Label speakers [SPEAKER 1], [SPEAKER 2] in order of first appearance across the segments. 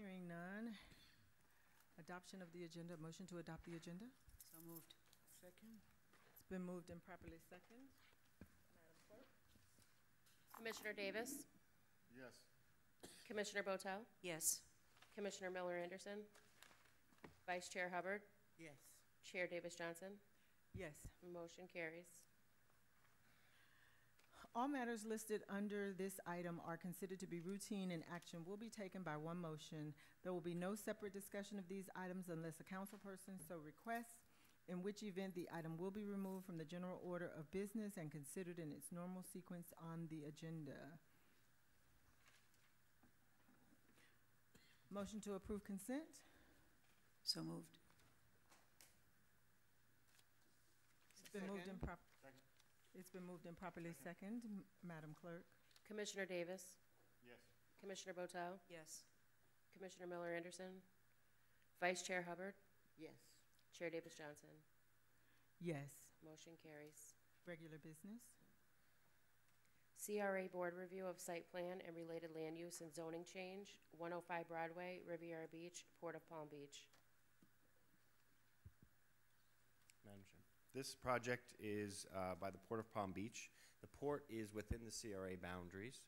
[SPEAKER 1] Hearing none. Adoption of the agenda. Motion to adopt the agenda.
[SPEAKER 2] So moved.
[SPEAKER 3] Second.
[SPEAKER 1] It's been moved and properly second. Madam Clerk.
[SPEAKER 4] Commissioner Davis?
[SPEAKER 5] Yes.
[SPEAKER 4] Commissioner Botel?
[SPEAKER 2] Yes.
[SPEAKER 4] Commissioner Miller Anderson? Vice Chair Hubbard?
[SPEAKER 3] Yes.
[SPEAKER 4] Chair Davis Johnson?
[SPEAKER 1] Yes.
[SPEAKER 4] Motion carries.
[SPEAKER 1] All matters listed under this item are considered to be routine and action will be taken by one motion. There will be no separate discussion of these items unless a councilperson so requests, in which event the item will be removed from the general order of business and considered in its normal sequence on the agenda. Motion to approve consent?
[SPEAKER 2] So moved.
[SPEAKER 1] It's been moved and It's been moved and properly second. Madam Clerk.
[SPEAKER 4] Commissioner Davis?
[SPEAKER 5] Yes.
[SPEAKER 4] Commissioner Botel?
[SPEAKER 2] Yes.
[SPEAKER 4] Commissioner Miller Anderson? Vice Chair Hubbard?
[SPEAKER 3] Yes.
[SPEAKER 4] Chair Davis Johnson?
[SPEAKER 1] Yes.
[SPEAKER 4] Motion carries.
[SPEAKER 1] Regular business?
[SPEAKER 4] CRA Board Review of Site Plan and Related Land Use and Zoning Change, 105 Broadway, Riviera Beach, Port of Palm Beach.
[SPEAKER 6] Madam Chair. This project is by the Port of Palm Beach. The port is within the CRA boundaries,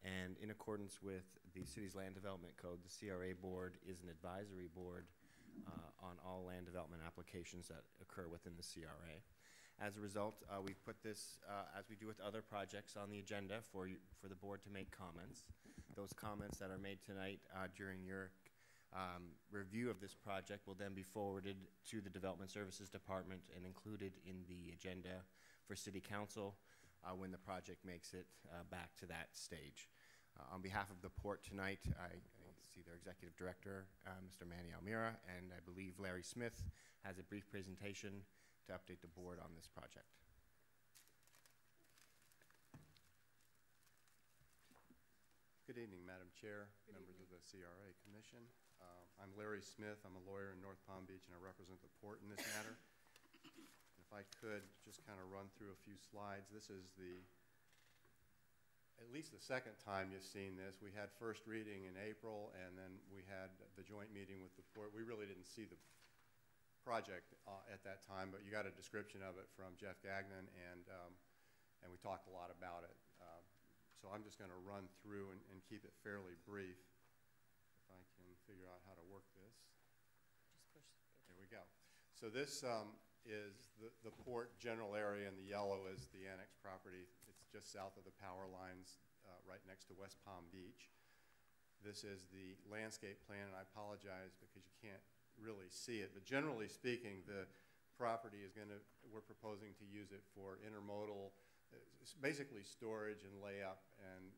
[SPEAKER 6] and in accordance with the city's land development code, the CRA board is an advisory board on all land development applications that occur within the CRA. As a result, we've put this, as we do with other projects, on the agenda for the board to make comments. Those comments that are made tonight during your review of this project will then be forwarded to the Development Services Department and included in the agenda for City Council when the project makes it back to that stage. On behalf of the port tonight, I see their Executive Director, Mr. Manny Almira, and I believe Larry Smith has a brief presentation to update the board on this project.
[SPEAKER 5] Good evening, Madam Chair, members of the CRA Commission. I'm Larry Smith. I'm a lawyer in North Palm Beach, and I represent the port in this matter. If I could just kind of run through a few slides. This is at least the second time you've seen this. We had first reading in April, and then we had the joint meeting with the port. We really didn't see the project at that time, but you got a description of it from Jeff Gagnon, and we talked a lot about it. So I'm just going to run through and keep it fairly brief. If I can figure out how to work this.
[SPEAKER 4] Just push.
[SPEAKER 5] There we go. So this is the port general area, and the yellow is the annex property. It's just south of the power lines, right next to West Palm Beach. This is the landscape plan, and I apologize because you can't really see it, but generally speaking, the property is we're proposing to use it for intermodal, basically storage and layup and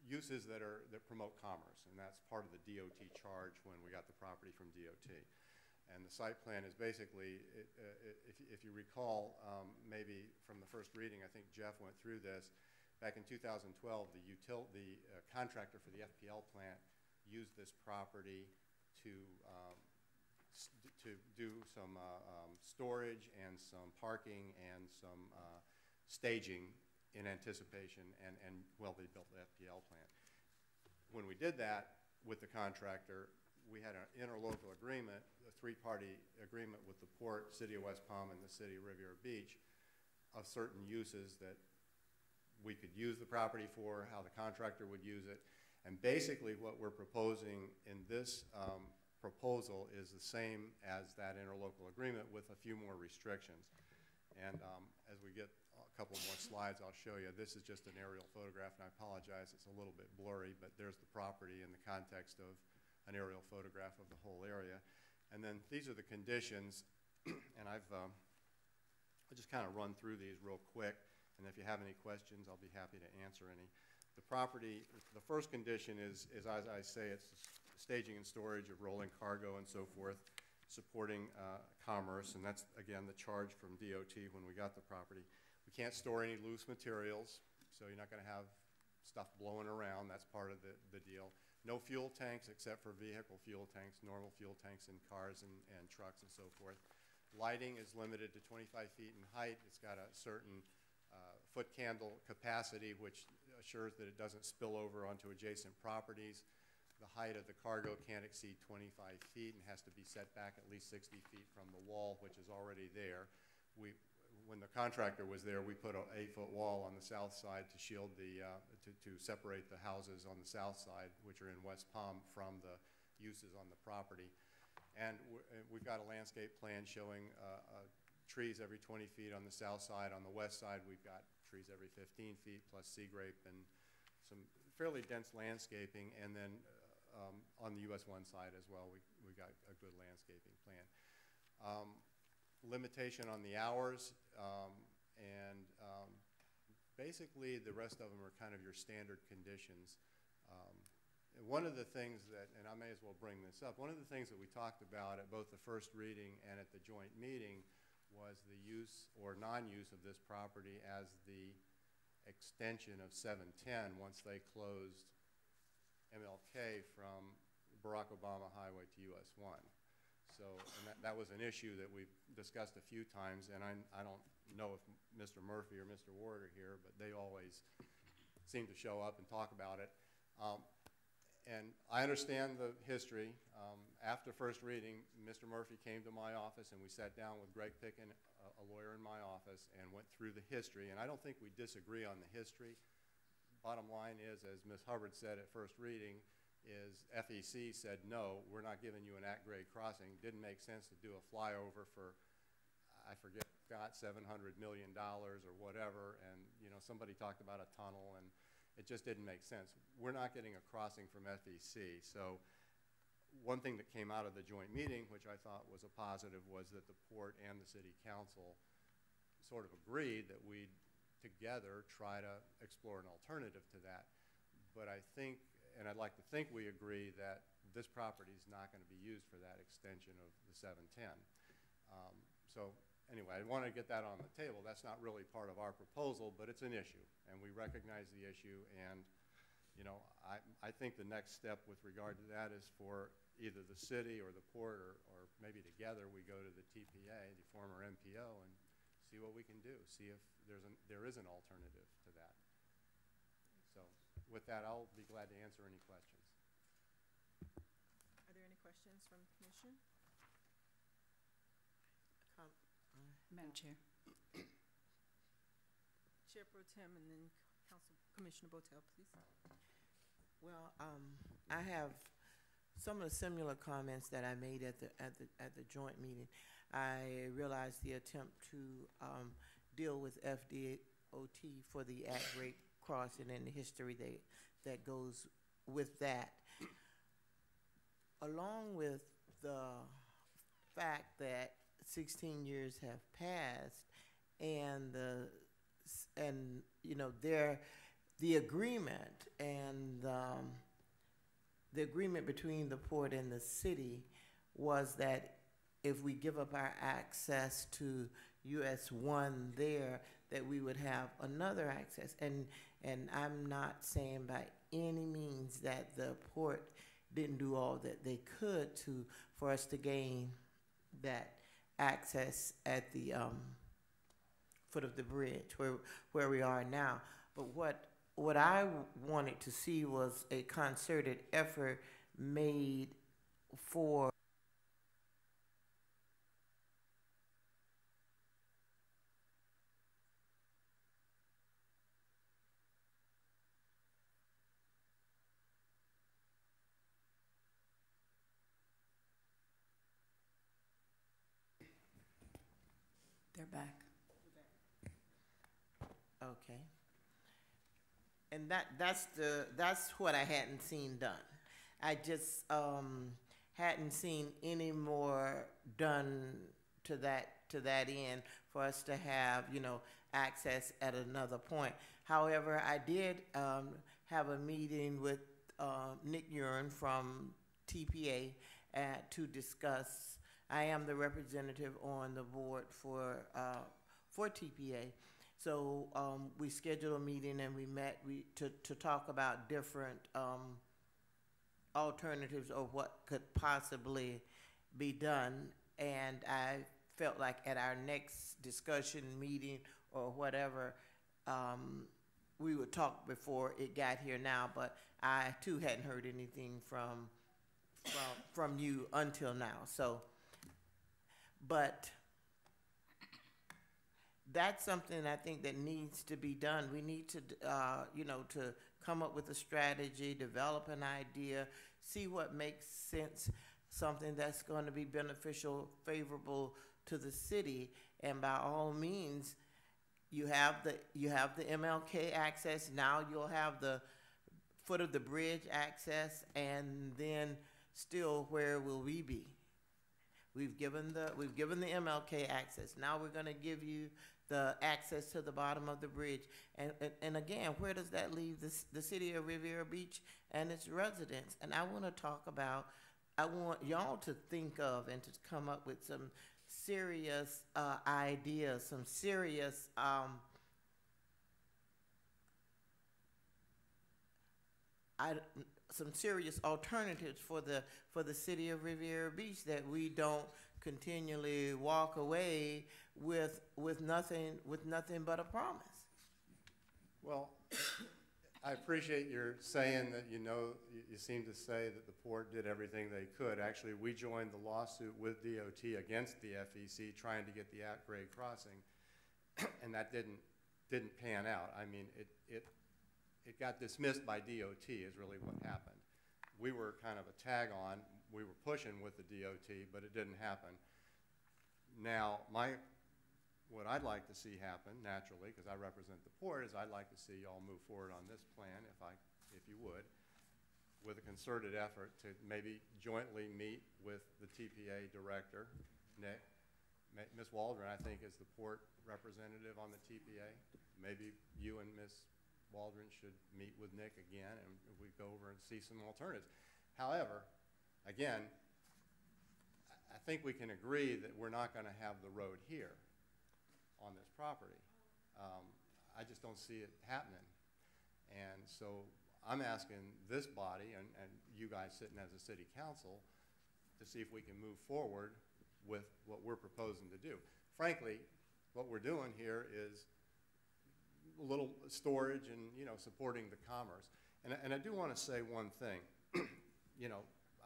[SPEAKER 5] uses that promote commerce, and that's part of the DOT charge when we got the property from DOT. And the site plan is basically, if you recall, maybe from the first reading, I think Jeff went through this. Back in 2012, the contractor for the FPL plant used this property to do some storage and some parking and some staging in anticipation, and well, they built the FPL plant. When we did that with the contractor, we had an interlocal agreement, a three-party agreement with the port, City of West Palm, and the City of Riviera Beach of certain uses that we could use the property for, how the contractor would use it. And basically what we're proposing in this proposal is the same as that interlocal agreement with a few more restrictions. And as we get a couple more slides, I'll show you. This is just an aerial photograph, and I apologize, it's a little bit blurry, but there's the property in the context of an aerial photograph of the whole area. And then these are the conditions, and I'll just kind of run through these real quick, and if you have any questions, I'll be happy to answer any. The property, the first condition is as I say, it's staging and storage of rolling cargo and so forth, supporting commerce, and that's, again, the charge from DOT when we got the property. We can't store any loose materials, so you're not going to have stuff blowing around. That's part of the deal. No fuel tanks except for vehicle fuel tanks, normal fuel tanks in cars and trucks and so forth. Lighting is limited to 25 feet in height. It's got a certain foot candle capacity, which assures that it doesn't spill over onto adjacent properties. The height of the cargo can't exceed 25 feet and has to be set back at least 60 feet from the wall, which is already there. When the contractor was there, we put an 8-foot wall on the south side to shield to separate the houses on the south side, which are in West Palm, from the uses on the property. And we've got a landscape plan showing trees every 20 feet on the south side. On the west side, we've got trees every 15 feet, plus sea grape and some fairly dense landscaping. And then on the US 1 side as well, we got a good landscaping plan. Limitation on the hours, and basically the rest of them are kind of your standard conditions. And one of the things that, and I may as well bring this up, one of the things that we talked about at both the first reading and at the joint meeting was the use or non-use of this property as the extension of 710 once they closed MLK from Barack Obama Highway to US 1. So, and that was an issue that we've discussed a few times, and I don't know if Mr. Murphy or Mr. Ward are here, but they always seem to show up and talk about it. And I understand the history. After first reading, Mr. Murphy came to my office, and we sat down with Greg Picken, a lawyer in my office, and went through the history. And I don't think we disagree on the history. Bottom line is, as Ms. Hubbard said at first reading, is FEC said, no, we're not giving you an at-grade crossing. Didn't make sense to do a flyover for, I forget, $700 million or whatever, and somebody talked about a tunnel, and it just didn't make sense. We're not getting a crossing from FEC. So one thing that came out of the joint meeting, which I thought was a positive, was that the port and the city council sort of agreed that we'd together try to explore an alternative to that. But I think, and I'd like to think we agree, that this property is not going to be used for that extension of the 710. So anyway, I want to get that on the table. That's not really part of our proposal, but it's an issue, and we recognize the issue. And I think the next step with regard to that is for either the city or the port, or maybe together, we go to the TPA, the former MPO, and see what we can do. See if there is an alternative to that. So with that, I'll be glad to answer any questions.
[SPEAKER 1] Are there any questions from the commission?
[SPEAKER 2] Madam Chair.
[SPEAKER 1] Chair Pro Tem, and then Commissioner Botel, please.
[SPEAKER 3] Well, I have some of the similar comments that I made at the joint meeting. I realized the attempt to deal with FDOT for the at-grade crossing and the history that goes with that, along with the fact that 16 years have passed, and the agreement and the agreement between the port and the city was that if we give up our access to US 1 there, that we would have another access. And I'm not saying by any means that the port didn't do all that they could for us to gain that access at the foot of the bridge where we are now. But what I wanted to see was a concerted effort made for
[SPEAKER 2] They're back.
[SPEAKER 3] Okay. And that's what I hadn't seen done. I just hadn't seen any more done to that end for us to have access at another point. However, I did have a meeting with Nick Urine from TPA to discuss. I am the representative on the board for TPA. So we scheduled a meeting and we met to talk about different alternatives of what could possibly be done. And I felt like at our next discussion meeting or whatever, we would talk before it got here now, but I too hadn't heard anything from you until now, so. But that's something I think that needs to be done. We need to, to come up with a strategy, develop an idea, see what makes sense, something that's going to be beneficial, favorable to the city, and by all means, you have the MLK access. Now you'll have the foot of the bridge access, and then still, where will we be? We've given the MLK access. Now we're going to give you the access to the bottom of the bridge. And again, where does that leave the city of Riviera Beach and its residents? And I want y'all to think of and to come up with some serious ideas, some serious alternatives for the city of Riviera Beach, that we don't continually walk away with nothing but a promise.
[SPEAKER 5] Well, I appreciate your saying that you seem to say that the port did everything they could. Actually, we joined the lawsuit with DOT against the FEC trying to get the at-grade crossing, and that didn't pan out. I mean, it got dismissed by DOT is really what happened. We were kind of a tag on. We were pushing with the DOT, but it didn't happen. Now, what I'd like to see happen, naturally, because I represent the port, is I'd like to see y'all move forward on this plan, if you would, with a concerted effort to maybe jointly meet with the TPA director, Nick. Ms. Waldron, I think, is the port representative on the TPA. Maybe you and Ms. Waldron should meet with Nick again, and we go over and see some alternatives. However, again, I think we can agree that we're not going to have the road here on this property. I just don't see it happening. And so I'm asking this body and you guys sitting as a city council to see if we can move forward with what we're proposing to do. Frankly, what we're doing here is a little storage and, supporting the commerce. And I do want to say one thing.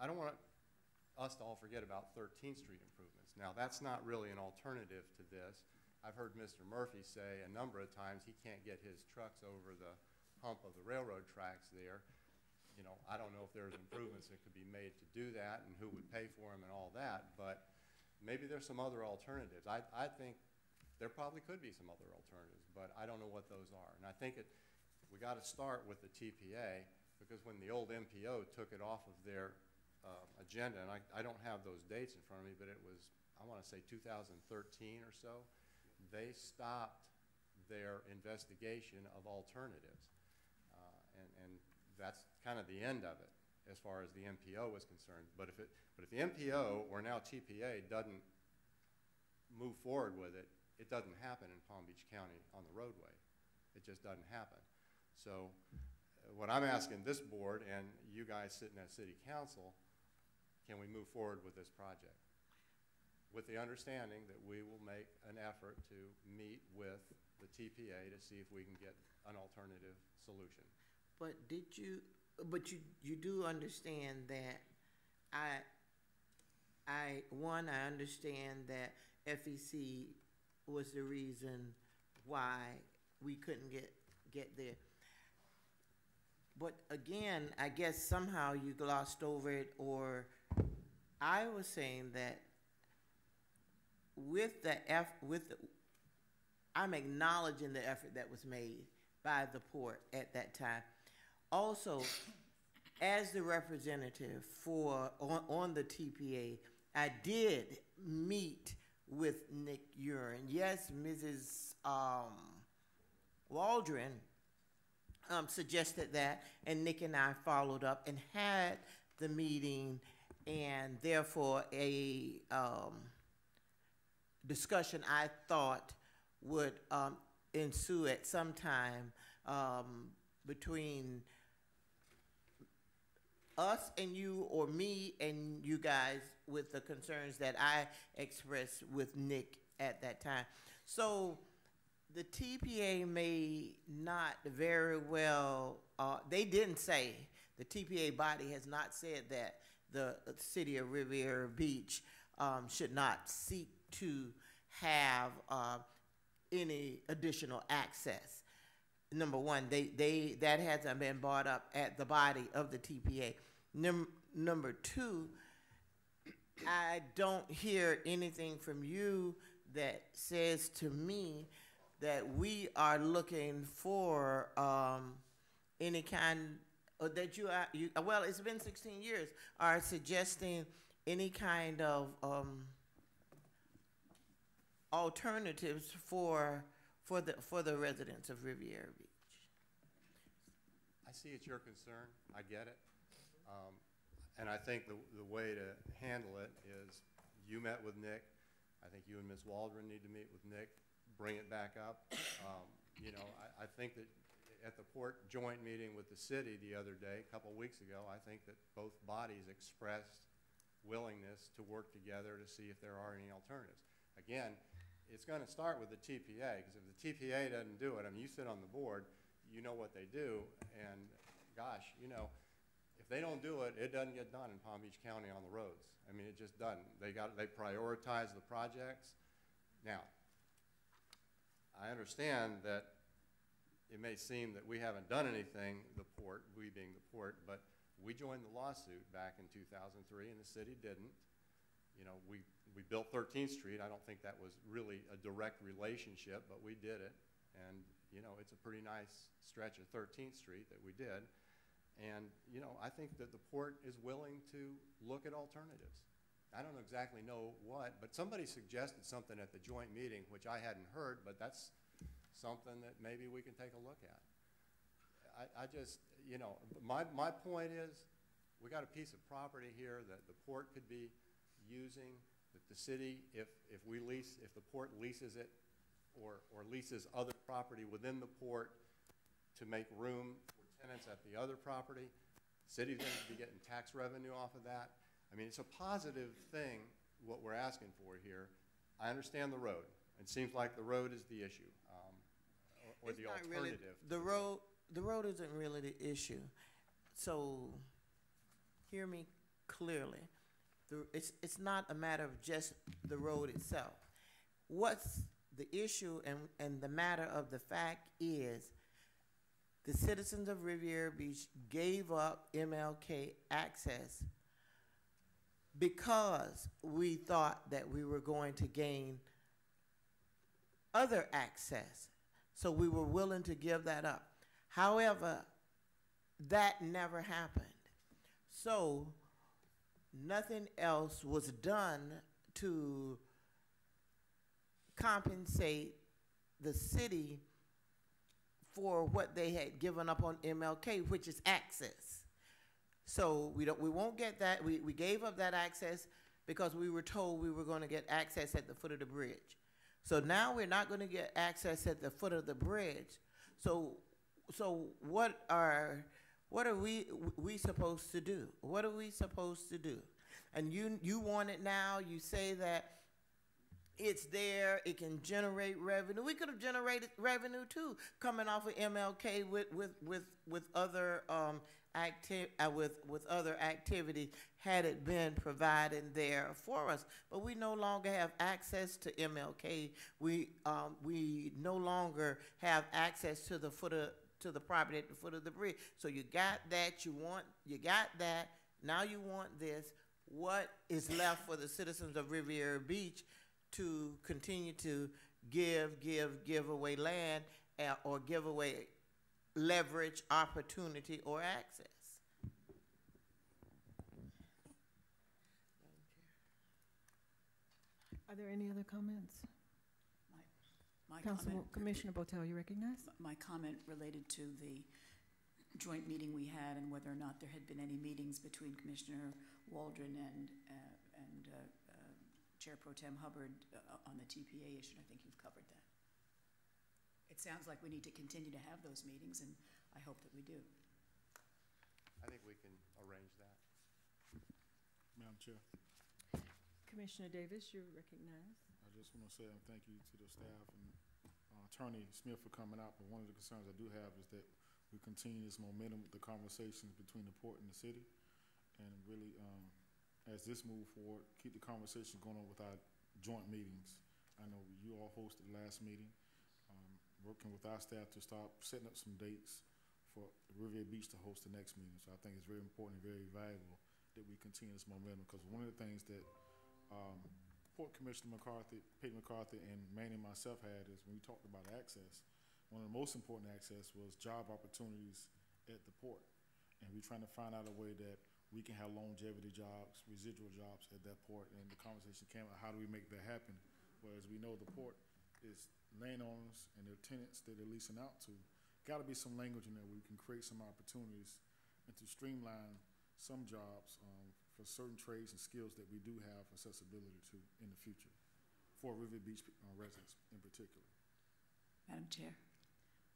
[SPEAKER 5] I don't want us to all forget about 13th Street improvements. Now, that's not really an alternative to this. I've heard Mr. Murphy say a number of times he can't get his trucks over the hump of the railroad tracks there. I don't know if there's improvements that could be made to do that and who would pay for them and all that, but maybe there's some other alternatives. I think there probably could be some other alternatives, but I don't know what those are. And I think we got to start with the TPA, because when the old MPO took it off of their agenda, and I don't have those dates in front of me, but it was, I want to say 2013 or so, they stopped their investigation of alternatives. And that's kind of the end of it as far as the MPO was concerned. But if the MPO, or now TPA, doesn't move forward with it, it doesn't happen in Palm Beach County on the roadway. It just doesn't happen. So what I'm asking this board and you guys sitting at City Council, can we move forward with this project? With the understanding that we will make an effort to meet with the TPA to see if we can get an alternative solution.
[SPEAKER 3] But you do understand that I understand that FEC was the reason why we couldn't get there. But again, I guess somehow you glossed over it, or I was saying that I'm acknowledging the effort that was made by the port at that time. Also, as the representative on the TPA, I did meet with Nick Uren. Yes, Mrs. Waldron suggested that, and Nick and I followed up and had the meeting, and therefore a discussion I thought would ensue at some time between us and you, or me and you guys, with the concerns that I expressed with Nick at that time. So the TPA may not very well, they didn't say, the TPA body has not said that the city of Riviera Beach should not seek to have any additional access. Number one, that hasn't been brought up at the body of the TPA. Number two, I don't hear anything from you that says to me that we are looking for any kind, or that well, it's been 16 years, are suggesting any kind of alternatives for the residents of Riviera Beach.
[SPEAKER 5] I see it's your concern. I get it. And I think the way to handle it is you met with Nick. I think you and Ms. Waldron need to meet with Nick, bring it back up. You know, I think that at the port joint meeting with the city the other day, a couple of weeks ago, I think that both bodies expressed willingness to work together to see if there are any alternatives. Again, it's going to start with the TPA, because if the TPA doesn't do it, I mean, you sit on the board, you know what they do, and gosh, you know, if they don't do it, it doesn't get done in Palm Beach County on the roads. I mean, it just doesn't. They prioritize the projects. Now, I understand that it may seem that we haven't done anything, the port, we being the port, but we joined the lawsuit back in 2003 and the city didn't. You know, we built 13th Street. I don't think that was really a direct relationship, but we did it. And, you know, it's a pretty nice stretch of 13th Street that we did. And, you know, I think that the port is willing to look at alternatives. I don't exactly know what, but somebody suggested something at the joint meeting, which I hadn't heard, but that's something that maybe we can take a look at. I just, you know, my point is we got a piece of property here that the port could be using, that the city, if the port leases it or leases other property within the port to make room for tenants at the other property, the city's going to be getting tax revenue off of that. I mean, it's a positive thing, what we're asking for here. I understand the road. It seems like the road is the issue, or the alternative.
[SPEAKER 3] Really, the road isn't really the issue. So, hear me clearly. It's not a matter of just the road itself. What's the issue and the matter of the fact is the citizens of Riviera Beach gave up MLK access because we thought that we were going to gain other access. So we were willing to give that up. However, that never happened. So nothing else was done to compensate the city for what they had given up on MLK, which is access. So we won't get that. We gave up that access because we were told we were going to get access at the foot of the bridge. So now we're not going to get access at the foot of the bridge. So what are we supposed to do? What are we supposed to do? And you want it now. You say that it's there. It can generate revenue. We could have generated revenue too, coming off of MLK with other with other activities had it been provided there for us. But we no longer have access to MLK. We no longer have access to the property at the foot of the bridge. So you got that. You got that. Now you want this. What is left for the citizens of Riviera Beach to continue to give away land or give away leverage, opportunity, or access?
[SPEAKER 1] Are there any other comments?
[SPEAKER 2] My
[SPEAKER 1] Councilman, Commissioner Botel, you recognize?
[SPEAKER 2] My comment related to the joint meeting we had and whether or not there had been any meetings between Commissioner Waldron and Chair Pro Tem Hubbard on the TPA issue. I think you've covered that. It sounds like we need to continue to have those meetings, and I hope that we do.
[SPEAKER 5] I think we can arrange that.
[SPEAKER 7] Madam Chair,
[SPEAKER 1] Commissioner Davis, you're recognized.
[SPEAKER 7] I just want to say thank you to the staff and Attorney Smith for coming out, but one of the concerns I do have is that we continue this momentum with the conversations between the port and the city, and really, as this move forward, keep the conversation going on with our joint meetings. I know you all hosted the last meeting, working with our staff to start setting up some dates for Riviera Beach to host the next meeting. So I think it's very important and very valuable that we continue this momentum, because one of the things that Port Commissioner McCarthy, Peyton McCarthy, and Manny and myself had is when we talked about access, one of the most important access was job opportunities at the port. And we're trying to find out a way that we can have longevity jobs, residual jobs at that port. And the conversation came about, how do we make that happen? Whereas we know the port is landowners and their tenants that they're leasing out to. Got to be some language in there where we can create some opportunities and to streamline some jobs for certain trades and skills that we do have accessibility to in the future for Riviera Beach residents in particular.
[SPEAKER 2] Madam Chair,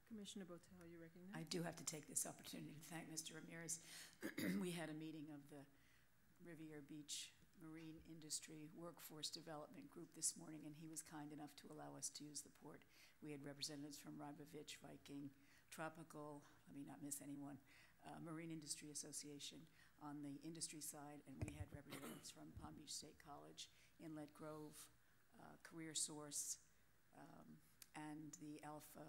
[SPEAKER 1] Commissioner Botel, you recognize?
[SPEAKER 2] I do have to take this opportunity to thank Mr. Ramirez. We had a meeting of the Riviera Beach Marine Industry Workforce Development Group this morning, and he was kind enough to allow us to use the port. We had representatives from Rybovich, Viking, Tropical, let me not miss anyone, Marine Industry Association on the industry side, and we had representatives from Palm Beach State College, Inlet Grove, Career Source, and the Alpha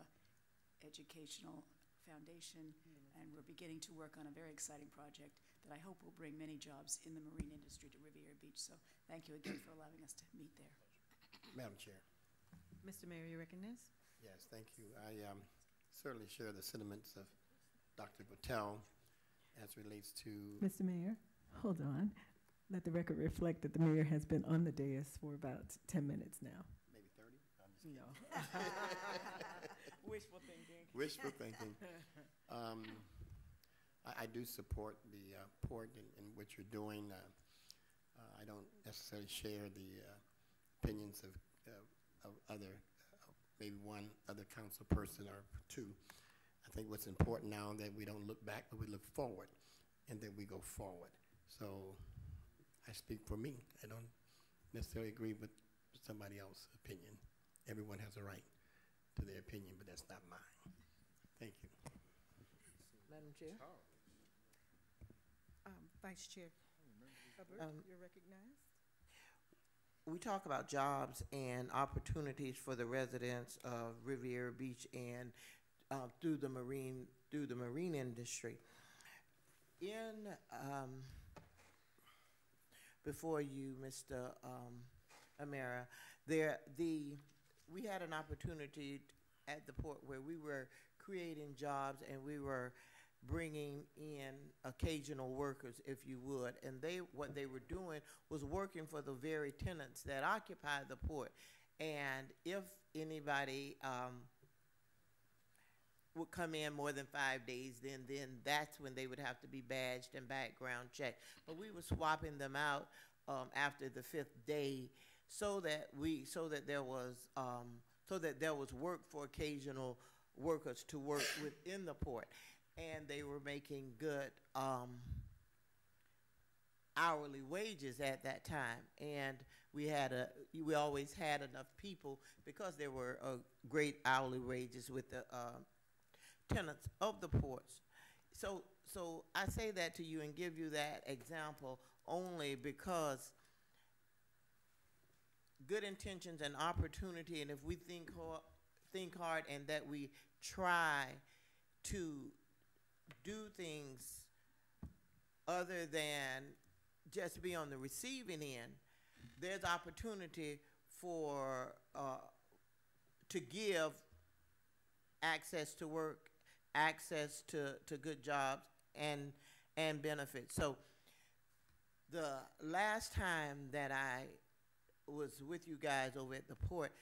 [SPEAKER 2] Educational Foundation, and we're beginning to work on a very exciting project that I hope will bring many jobs in the marine industry to Riviera Beach. So thank you again for allowing us to meet there.
[SPEAKER 8] Madam Chair.
[SPEAKER 1] Mr. Mayor, you recognize?
[SPEAKER 8] Yes, thank you. I certainly share the sentiments of Dr. Patel as relates to...
[SPEAKER 1] Mr. Mayor, hold on. Let the record reflect that the mayor has been on the dais for about 10 minutes now.
[SPEAKER 8] Maybe 30? I'm just
[SPEAKER 1] No. Wishful thinking.
[SPEAKER 8] Wishful thinking. I do support the port and what you're doing. I don't necessarily share the opinions of other, maybe one other council person or two. I think what's important now that we don't look back, but we look forward, and that we go forward. So I speak for me. I don't necessarily agree with somebody else's opinion. Everyone has a right to their opinion, but that's not mine. Thank you.
[SPEAKER 3] Madam Chair?
[SPEAKER 1] Vice Chair Hubbard, you're recognized.
[SPEAKER 3] We talk about jobs and opportunities for the residents of Riviera Beach and through the marine industry. In before you, Mr. Amara, we had an opportunity at the port where we were creating jobs and we were bringing in occasional workers, if you would, and what they were doing was working for the very tenants that occupy the port. And if anybody would come in more than 5 days, then that's when they would have to be badged and background checked. But we were swapping them out after the 5th day, so that there was work for occasional workers to work within the port, and they were making good hourly wages at that time. And we always had enough people because there were great hourly wages with the tenants of the ports. So I say that to you and give you that example only because good intentions and opportunity, and if we think hard and that we try to do things other than just be on the receiving end, there's opportunity for to give access to work, access to good jobs and benefits. So the last time that I was with you guys over at the port,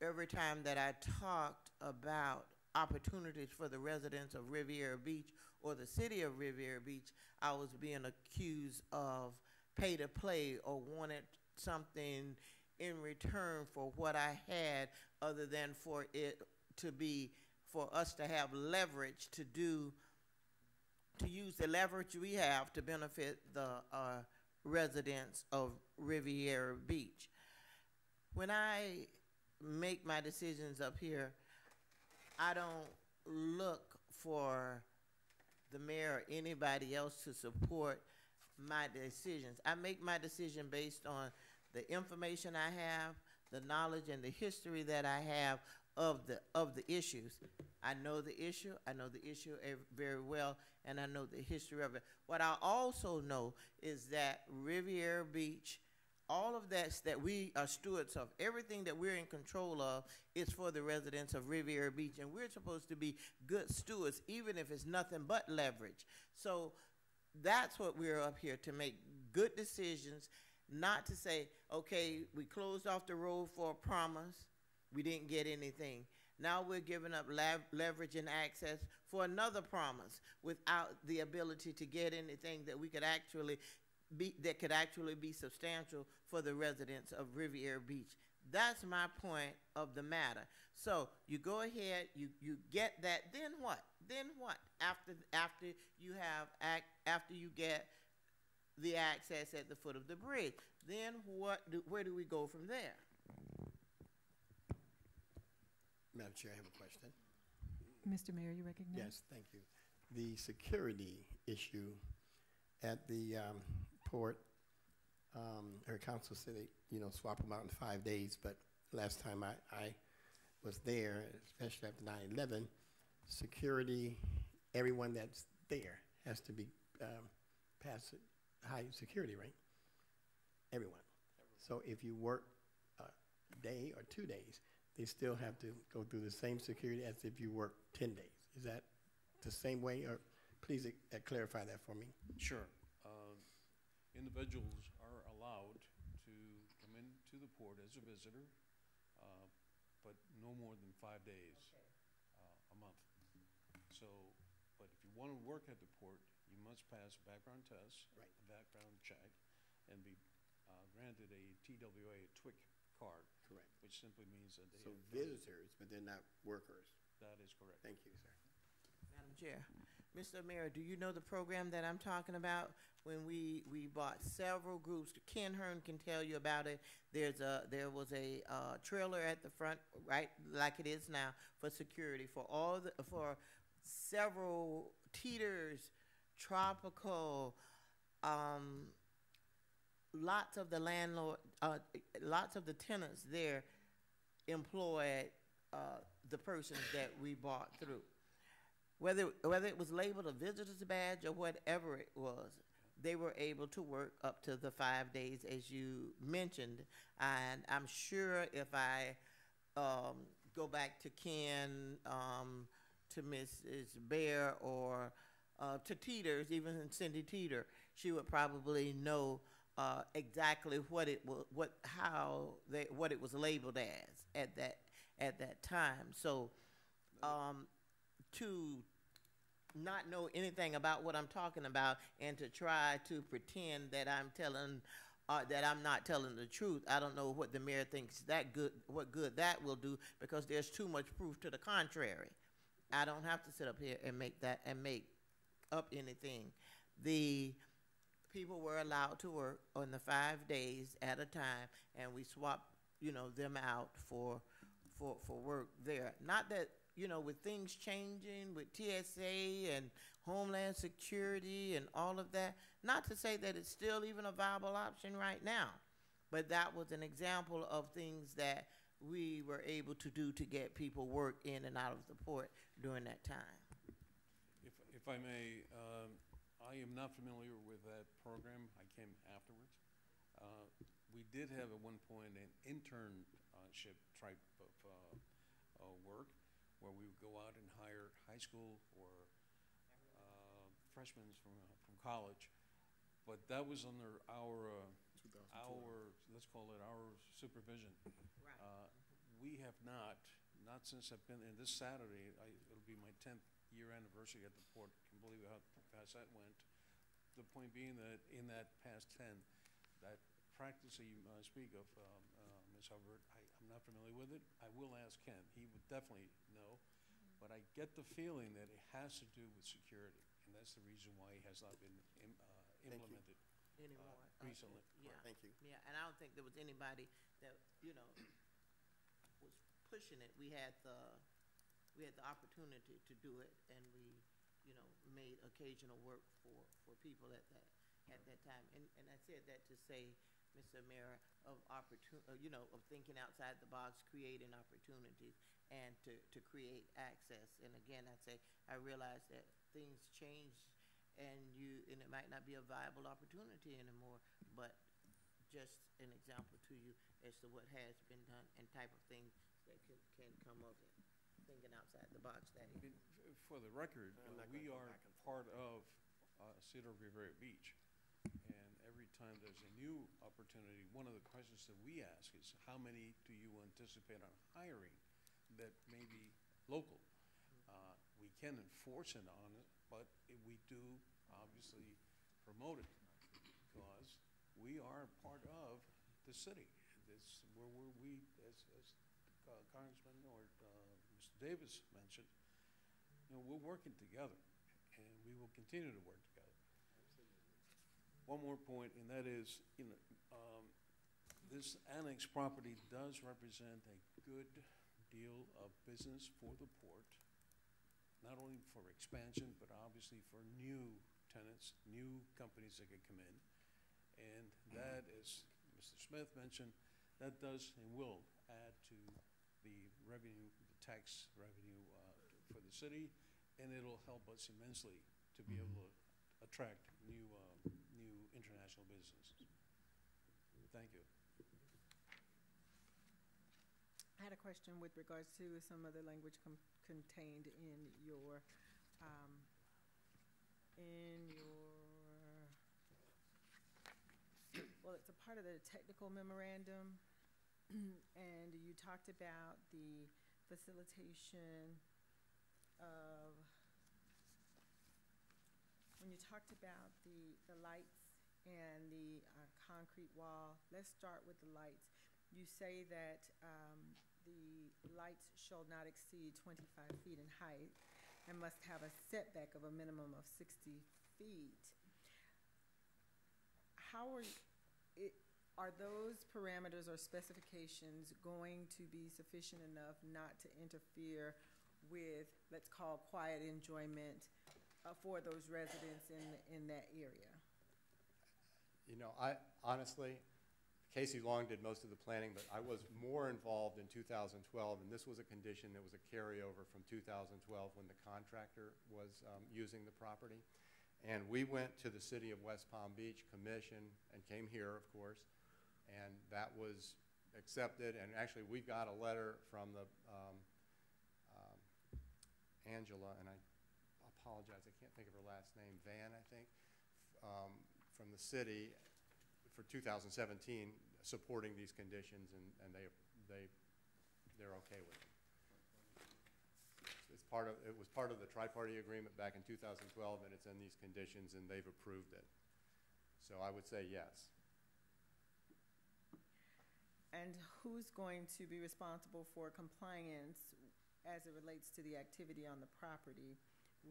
[SPEAKER 3] every time that I talked about opportunities for the residents of Riviera Beach or the city of Riviera Beach, I was being accused of pay to play or wanted something in return for what I had, other than for us to have leverage to use the leverage we have to benefit the residents of Riviera Beach. When I make my decisions up here, I don't look for the mayor or anybody else to support my decisions. I make my decision based on the information I have, the knowledge and the history that I have of the issues. I know the issue. I know the issue very well, and I know the history of it. What I also know is that Riviera Beach, all of that we are stewards of, everything that we're in control of is for the residents of Riviera Beach, and we're supposed to be good stewards, even if it's nothing but leverage. So that's what we're up here to make good decisions, not to say, okay, we closed off the road for a promise, we didn't get anything. Now we're giving up leverage and access for another promise without the ability to get anything that we could actually be substantial for the residents of Riviera Beach. That's my point of the matter. So you go ahead, you get that. Then what? Then what? After you get the access at the foot of the bridge, then what? Where do we go from there?
[SPEAKER 8] Madam Chair, I have a question.
[SPEAKER 1] Mr. Mayor, you recognize?
[SPEAKER 8] Yes, thank you. The security issue at the port, her council said they, swap them out in 5 days, but last time I was there, especially after 9/11, security, everyone that's there has to be past high security, right? Everyone. So if you work a day or 2 days, they still have to go through the same security as if you work 10 days. Is that the same way, or please clarify that for me?
[SPEAKER 9] Sure. Individuals are allowed to come into the port as a visitor, but no more than 5 days a month. So, but if you want to work at the port, you must pass a background test,
[SPEAKER 8] right,
[SPEAKER 9] a background check, and be granted a TWA, a TWIC card.
[SPEAKER 8] Correct.
[SPEAKER 9] Which simply means that they
[SPEAKER 8] so visitors, but they're not workers.
[SPEAKER 9] That is correct.
[SPEAKER 8] Thank you, sir.
[SPEAKER 3] Madam Chair, Mr. Mayor, do you know the program that I'm talking about? When we bought several groups, Ken Hearn can tell you about it. There was a trailer at the front, right, like it is now, for security for several teeters, tropical. Lots of the landlord, lots of the tenants there employed the persons that we bought through. Whether it was labeled a visitor's badge or whatever it was, they were able to work up to the 5 days, as you mentioned. And I'm sure if I go back to Ken, to Mrs. Bear, or to Teeters, even Cindy Teeter, she would probably know exactly what it was labeled as at that time. So to not know anything about what I'm talking about and to try to pretend that I'm not telling the truth, I don't know what the mayor thinks what good that will do, because there's too much proof to the contrary. I don't have to sit up here and make up anything. The people were allowed to work on the 5 days at a time, and we swapped, them out for work there. Not that, with things changing, with TSA and Homeland Security and all of that, not to say that it's still even a viable option right now, but that was an example of things that we were able to do to get people work in and out of the port during that time.
[SPEAKER 9] If I may, I am not familiar with that program. I came afterwards. We did have at one point an internship type of work where we would go out and hire high school or freshmen from college, but that was under our let's call it our supervision.
[SPEAKER 3] Right.
[SPEAKER 9] We have not since I've been in this Saturday. It'll be my 10th year anniversary at the port. I can believe how fast that went. The point being that in that past 10, that practice that you speak of, Ms. Hubbard, I'm not familiar with it. I will ask Ken. He would definitely know. But I get the feeling that it has to do with security, and that's the reason why it has not been implemented
[SPEAKER 3] Anymore.
[SPEAKER 9] recently.
[SPEAKER 3] Yeah.
[SPEAKER 8] Thank you.
[SPEAKER 3] Yeah, and I don't think there was anybody that, was pushing it. We had we had the opportunity to do it, and we, made occasional work for people at that time. And I said that to say, Mr. Mayor, of of thinking outside the box, creating opportunities, and to create access. And again, I realize that things change, and it might not be a viable opportunity anymore, but just an example to you as to what has been done and type of things that can come of it. Thinking outside the box, that is.
[SPEAKER 9] For the record, we are part of City of Riviera Beach. And every time there's a new opportunity, one of the questions that we ask is, how many do you anticipate on hiring that may be local? We can enforce it on it, but we do obviously promote it because we are part of the city. This where we, as Congressman or Mr. Davis mentioned, we're working together, and we will continue to work together. One more point, and that is, this annex property does represent a good deal of business for the port, not only for expansion, but obviously for new tenants, new companies that could come in. And that, as Mr. Smith mentioned, that does and will add to the revenue, the tax revenue for the city, and it'll help us immensely to be able to attract new international businesses. Thank you.
[SPEAKER 1] I had a question with regards to some of the language contained in your, well, it's a part of the technical memorandum, and you talked about the facilitation of, when you talked about the lights and the concrete wall, let's start with the lights. You say that the lights shall not exceed 25 feet in height and must have a setback of a minimum of 60 feet. How are those parameters or specifications going to be sufficient enough not to interfere with, let's call, quiet enjoyment for those residents in that area?
[SPEAKER 5] I honestly, Casey Long did most of the planning, but I was more involved in 2012, and this was a condition that was a carryover from 2012 when the contractor was using the property. And we went to the City of West Palm Beach Commission and came here, of course, and that was accepted. And actually, we got a letter from the Angela, and I apologize, I can't think of her last name, Van, I think, from the city for 2017 supporting these conditions, and they're okay with it. It was part of the tri-party agreement back in 2012, and it's in these conditions, and they've approved it. So I would say yes.
[SPEAKER 1] And who's going to be responsible for compliance as it relates to the activity on the property,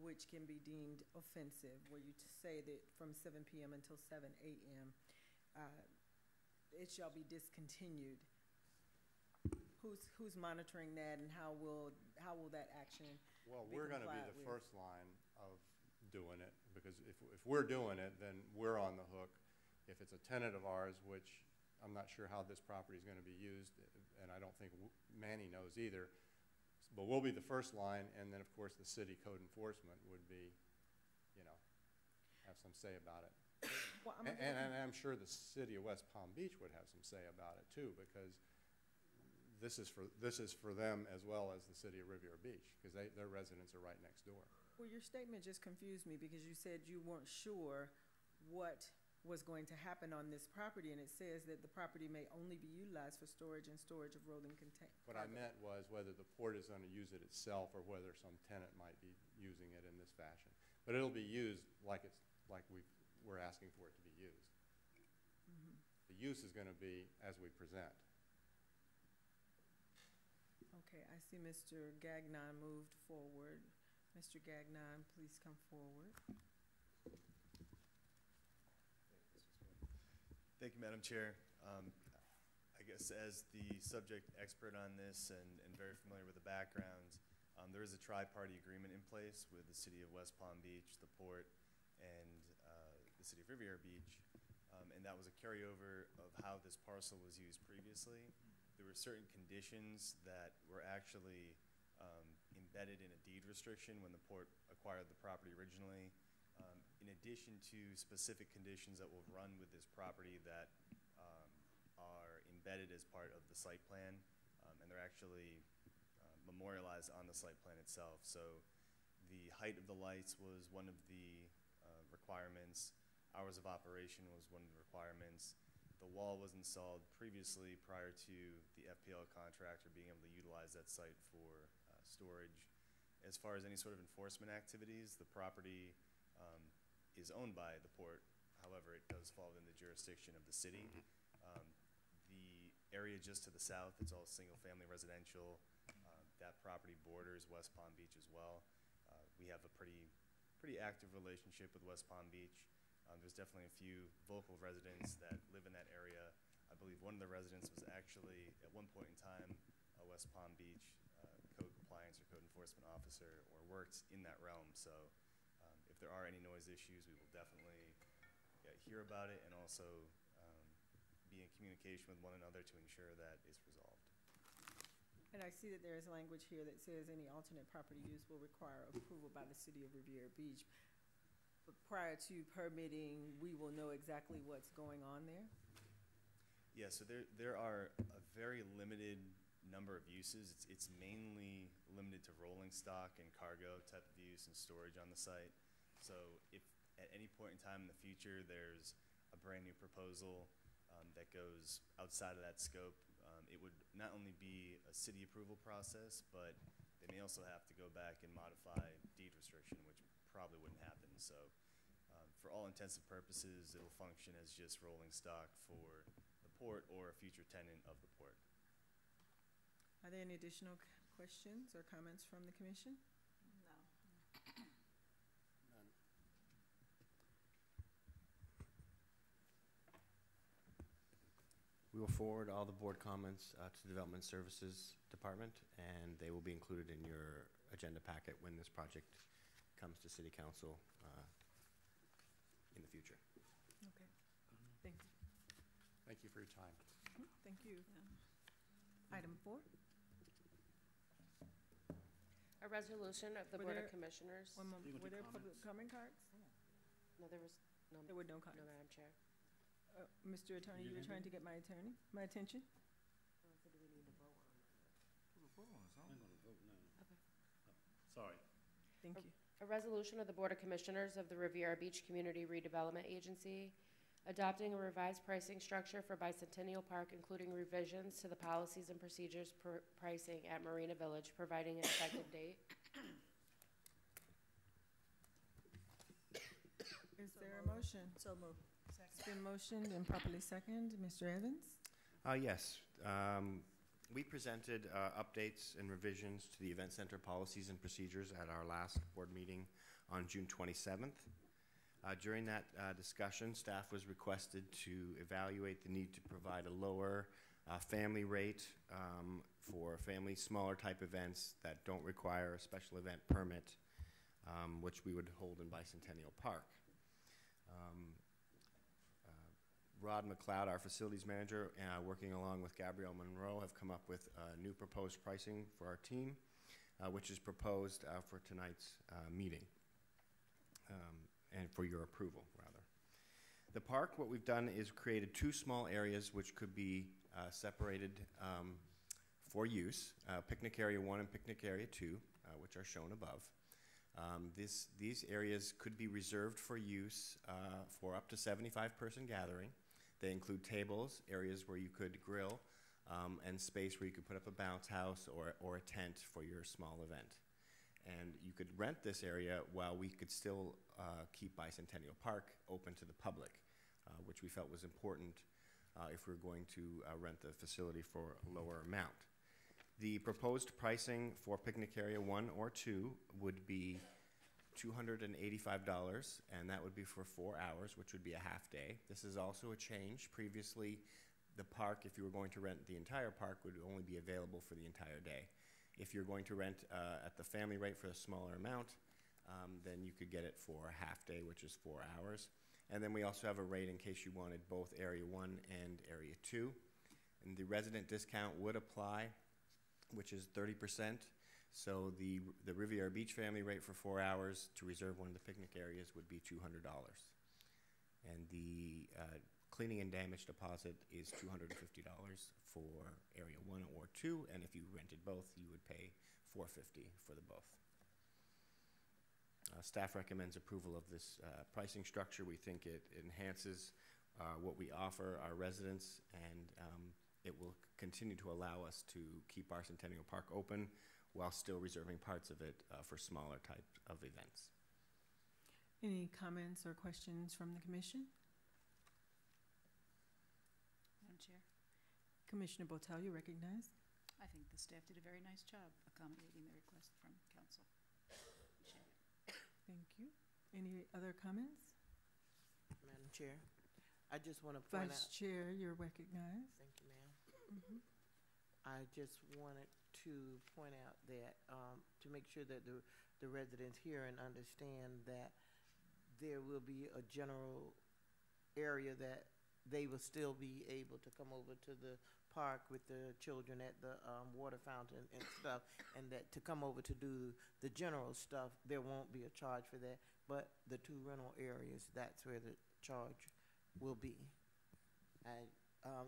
[SPEAKER 1] which can be deemed offensive, where you say that from 7 p.m. until 7 a.m. It shall be discontinued? Who's monitoring that, and how will that action be
[SPEAKER 5] Well, we're going to be the
[SPEAKER 1] with?
[SPEAKER 5] first line of doing it, because if we're doing it, then we're on the hook. If it's a tenant of ours, which I'm not sure how this property is going to be used, and I don't think Manny knows either, but we'll be the first line, and then of course the city code enforcement would be, have some say about it.
[SPEAKER 1] Well,
[SPEAKER 5] And I'm sure the city of West Palm Beach would have some say about it too, because this is for them as well as the city of Riviera Beach, because their residents are right next door.
[SPEAKER 1] Well, your statement just confused me, because you said you weren't sure what was going to happen on this property, and it says that the property may only be utilized for storage and storage of rolling containers.
[SPEAKER 5] What I meant was whether the port is going to use it itself or whether some tenant might be using it in this fashion. But it'll be used like we're asking for it to be used.
[SPEAKER 1] Mm-hmm.
[SPEAKER 5] The use is going to be as we present.
[SPEAKER 1] Okay, I see Mr. Gagnon moved forward. Mr. Gagnon, please come forward.
[SPEAKER 10] Thank you, Madam Chair. I guess as the subject expert on this and very familiar with the backgrounds, There is a tri-party agreement in place with the city of West Palm Beach, the port, and the city of Riviera Beach, and that was a carryover of how this parcel was used previously. There were certain conditions that were actually embedded in a deed restriction when the port acquired the property originally, in addition to specific conditions that will run with this property that are embedded as part of the site plan, and they're actually memorialized on the site plan itself. So the height of the lights was one of the requirements. Hours of operation was one of the requirements. The wall was installed previously prior to the FPL contractor being able to utilize that site for storage. As far as any sort of enforcement activities, the property is owned by the port. However, it does fall within the jurisdiction of the city. The area just to the south, it's all single-family residential. That property borders West Palm Beach as well. We have a pretty active relationship with West Palm Beach. There's definitely a few vocal residents that live in that area. I believe one of the residents was actually, at one point in time, a West Palm Beach code compliance or code enforcement officer, or worked in that realm. So if there are any noise issues, we will definitely hear about it and also be in communication with one another to ensure that it's resolved.
[SPEAKER 1] And I see that there is language here that says any alternate property use will require approval by the city of Riviera Beach. But prior to permitting, we will know exactly what's going on there?
[SPEAKER 10] Yeah, so there are a very limited number of uses. It's mainly limited to rolling stock and cargo type of use and storage on the site. So if at any point in time in the future there's a brand new proposal that goes outside of that scope, it would not only be a city approval process, but they may also have to go back and modify deed restriction, which probably wouldn't happen. So for all intents and purposes, it will function as just rolling stock for the port or a future tenant of the port.
[SPEAKER 1] Are there any additional questions or comments from the commission?
[SPEAKER 2] No.
[SPEAKER 8] None.
[SPEAKER 6] We will forward all the board comments to the Development Services Department, and they will be included in your agenda packet when this project comes to City Council in the future.
[SPEAKER 1] Okay, thank you.
[SPEAKER 5] Thank you for your time.
[SPEAKER 1] Thank you.
[SPEAKER 2] Yeah.
[SPEAKER 1] Item 4.
[SPEAKER 4] A resolution of the
[SPEAKER 1] Were
[SPEAKER 4] Board of
[SPEAKER 1] there-
[SPEAKER 4] Commissioners.
[SPEAKER 1] One moment.
[SPEAKER 7] You gonna
[SPEAKER 1] Were
[SPEAKER 7] do
[SPEAKER 1] there public comment cards?
[SPEAKER 4] No, there was no,
[SPEAKER 1] There were no
[SPEAKER 4] no,
[SPEAKER 1] comments.
[SPEAKER 4] Madam Chair.
[SPEAKER 1] Mr. Attorney, you were trying to get my attention?
[SPEAKER 4] So do we need to vote on it?
[SPEAKER 7] Sorry.
[SPEAKER 1] Thank you.
[SPEAKER 4] A resolution of the Board of Commissioners of the Riviera Beach Community Redevelopment Agency adopting a revised pricing structure for Bicentennial Park, including revisions to the policies and procedures for pricing at Marina Village, providing an effective date.
[SPEAKER 1] Is there a motion?
[SPEAKER 2] So moved.
[SPEAKER 1] It's been motioned and properly seconded. Mr. Evans?
[SPEAKER 6] Yes. We presented updates and revisions to the Event Center policies and procedures at our last board meeting on June 27th. During that discussion, staff was requested to evaluate the need to provide a lower family rate for family smaller type events that don't require a special event permit, which we would hold in Bicentennial Park. Rod McLeod, our facilities manager, working along with Gabrielle Monroe, have come up with new proposed pricing for our team, which is proposed for tonight's meeting, and for your approval, rather. The park, what we've done is created 2 small areas which could be separated for use, Picnic Area 1 and Picnic Area 2, which are shown above. These areas could be reserved for use for up to 75-person gathering. They include tables, areas where you could grill, and space where you could put up a bounce house or a tent for your small event. And you could rent this area while we could still keep Bicentennial Park open to the public, which we felt was important if we were going to rent the facility for a lower amount. The proposed pricing for Picnic Area 1 or 2 would be $285, and that would be for 4 hours, which would be a half day. This is also a change. Previously, the park, if you were going to rent the entire park, would only be available for the entire day. If you're going to rent at the family rate for a smaller amount, then you could get it for a half day, which is 4 hours. And then we also have a rate in case you wanted both Area 1 and Area 2. And the resident discount would apply, which is 30%. So the Riviera Beach family rate for 4 hours to reserve one of the picnic areas would be $200. And the cleaning and damage deposit is $250 for Area 1 or 2, and if you rented both, you would pay $450 for the both. Staff recommends approval of this pricing structure. We think it enhances what we offer our residents, and it will continue to allow us to keep our Centennial Park open while still reserving parts of it for smaller type of events.
[SPEAKER 1] Any comments or questions from the commission?
[SPEAKER 2] Madam Chair,
[SPEAKER 1] Commissioner Botel, you recognize.
[SPEAKER 2] I think the staff did a very nice job accommodating the request from council. Appreciate it.
[SPEAKER 1] Thank you. Any other comments?
[SPEAKER 3] Madam Chair, I just want to point
[SPEAKER 1] Vice
[SPEAKER 3] out.
[SPEAKER 1] Chair, you're recognized.
[SPEAKER 3] Thank you, ma'am. I just wanted to point out that, to make sure that the residents hear and understand that there will be a general area that they will still be able to come over to the park with the children at the water fountain and stuff, and that to come over to do the general stuff, there won't be a charge for that. But the 2 rental areas, that's where the charge will be. I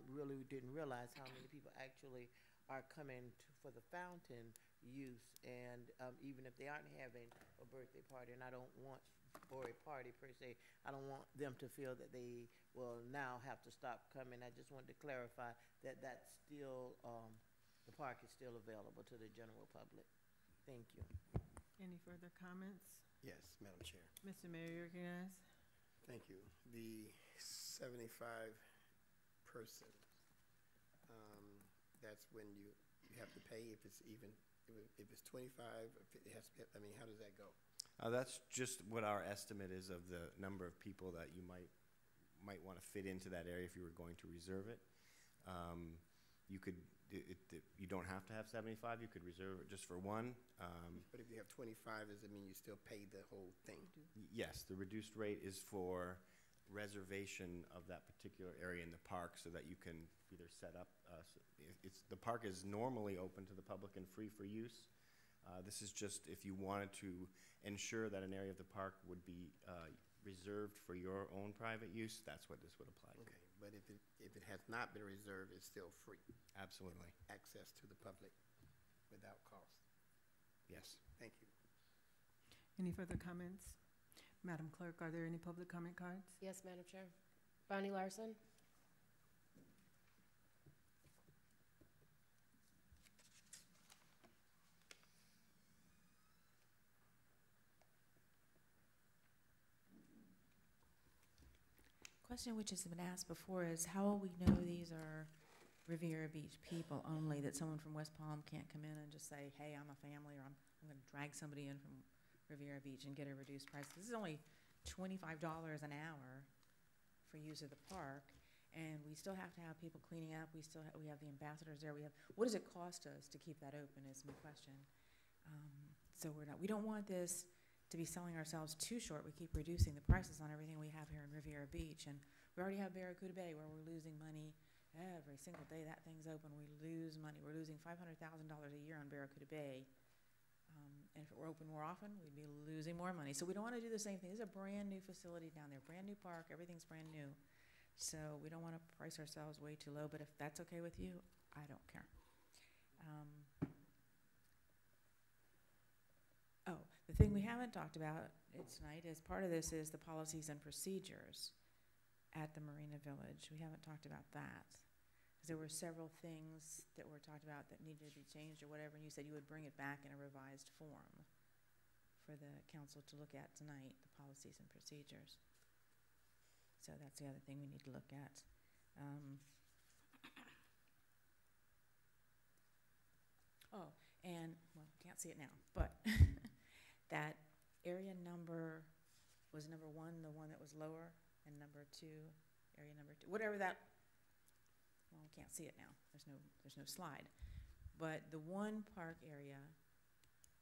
[SPEAKER 3] really didn't realize how many people actually are coming for the fountain use, and even if they aren't having a birthday party, and I don't want, or a party per se, I don't want them to feel that they will now have to stop coming. I just wanted to clarify that that's still, the park is still available to the general public. Thank you.
[SPEAKER 1] Any further comments?
[SPEAKER 8] Yes, Madam Chair.
[SPEAKER 1] Mr. Mayor, you recognize.
[SPEAKER 8] Thank you. The 75 person, that's when you have to pay if it's even, if it's 25, if it has to be, I mean, how does that go?
[SPEAKER 6] That's just what our estimate is of the number of people that you might want to fit into that area if you were going to reserve it. You could, you don't have to have 75. You could reserve it just for one.
[SPEAKER 8] But if you have 25, does it mean you still pay the whole thing?
[SPEAKER 6] Yes, the reduced rate is for reservation of that particular area in the park so that you can either set up, the park is normally open to the public and free for use. This is just if you wanted to ensure that an area of the park would be reserved for your own private use, that's what this would apply to.
[SPEAKER 8] Okay, but if it has not been reserved, it's still free?
[SPEAKER 6] Absolutely.
[SPEAKER 8] Access to the public without cost?
[SPEAKER 6] Yes.
[SPEAKER 8] Thank you.
[SPEAKER 1] Any further comments? Madam Clerk, are there any public comment cards?
[SPEAKER 4] Yes, Madam Chair. Bonnie Larson.
[SPEAKER 11] Question which has been asked before is how will we know these are Riviera Beach people only, that someone from West Palm can't come in and just say, hey, I'm a family, or I'm going to drag somebody in from Riviera Beach and get a reduced price. This is only $25 an hour for use of the park, and we still have to have people cleaning up. We still we have the ambassadors there. We have, what does it cost us to keep that open is my question. So we don't want this to be selling ourselves too short. We keep reducing the prices on everything we have here in Riviera Beach, and we already have Barracuda Bay where we're losing money every single day that thing's open. We lose money. We're losing $500,000 a year on Barracuda Bay. And if it were open more often, we'd be losing more money. So we don't want to do the same thing. This is a brand new facility down there, brand new park. Everything's brand new. So we don't want to price ourselves way too low. But if that's okay with you, I don't care. The thing we haven't talked about tonight is part of this is the policies and procedures at the Marina Village. We haven't talked about that. There were several things that were talked about that needed to be changed or whatever, and you said you would bring it back in a revised form for the council to look at tonight, the policies and procedures. So that's the other thing we need to look at. Oh, and, well, can't see it now, but that area number was number 1, the one that was lower, and number 2, area number 2, whatever that, well, we can't see it now. There's no slide. But the one park area,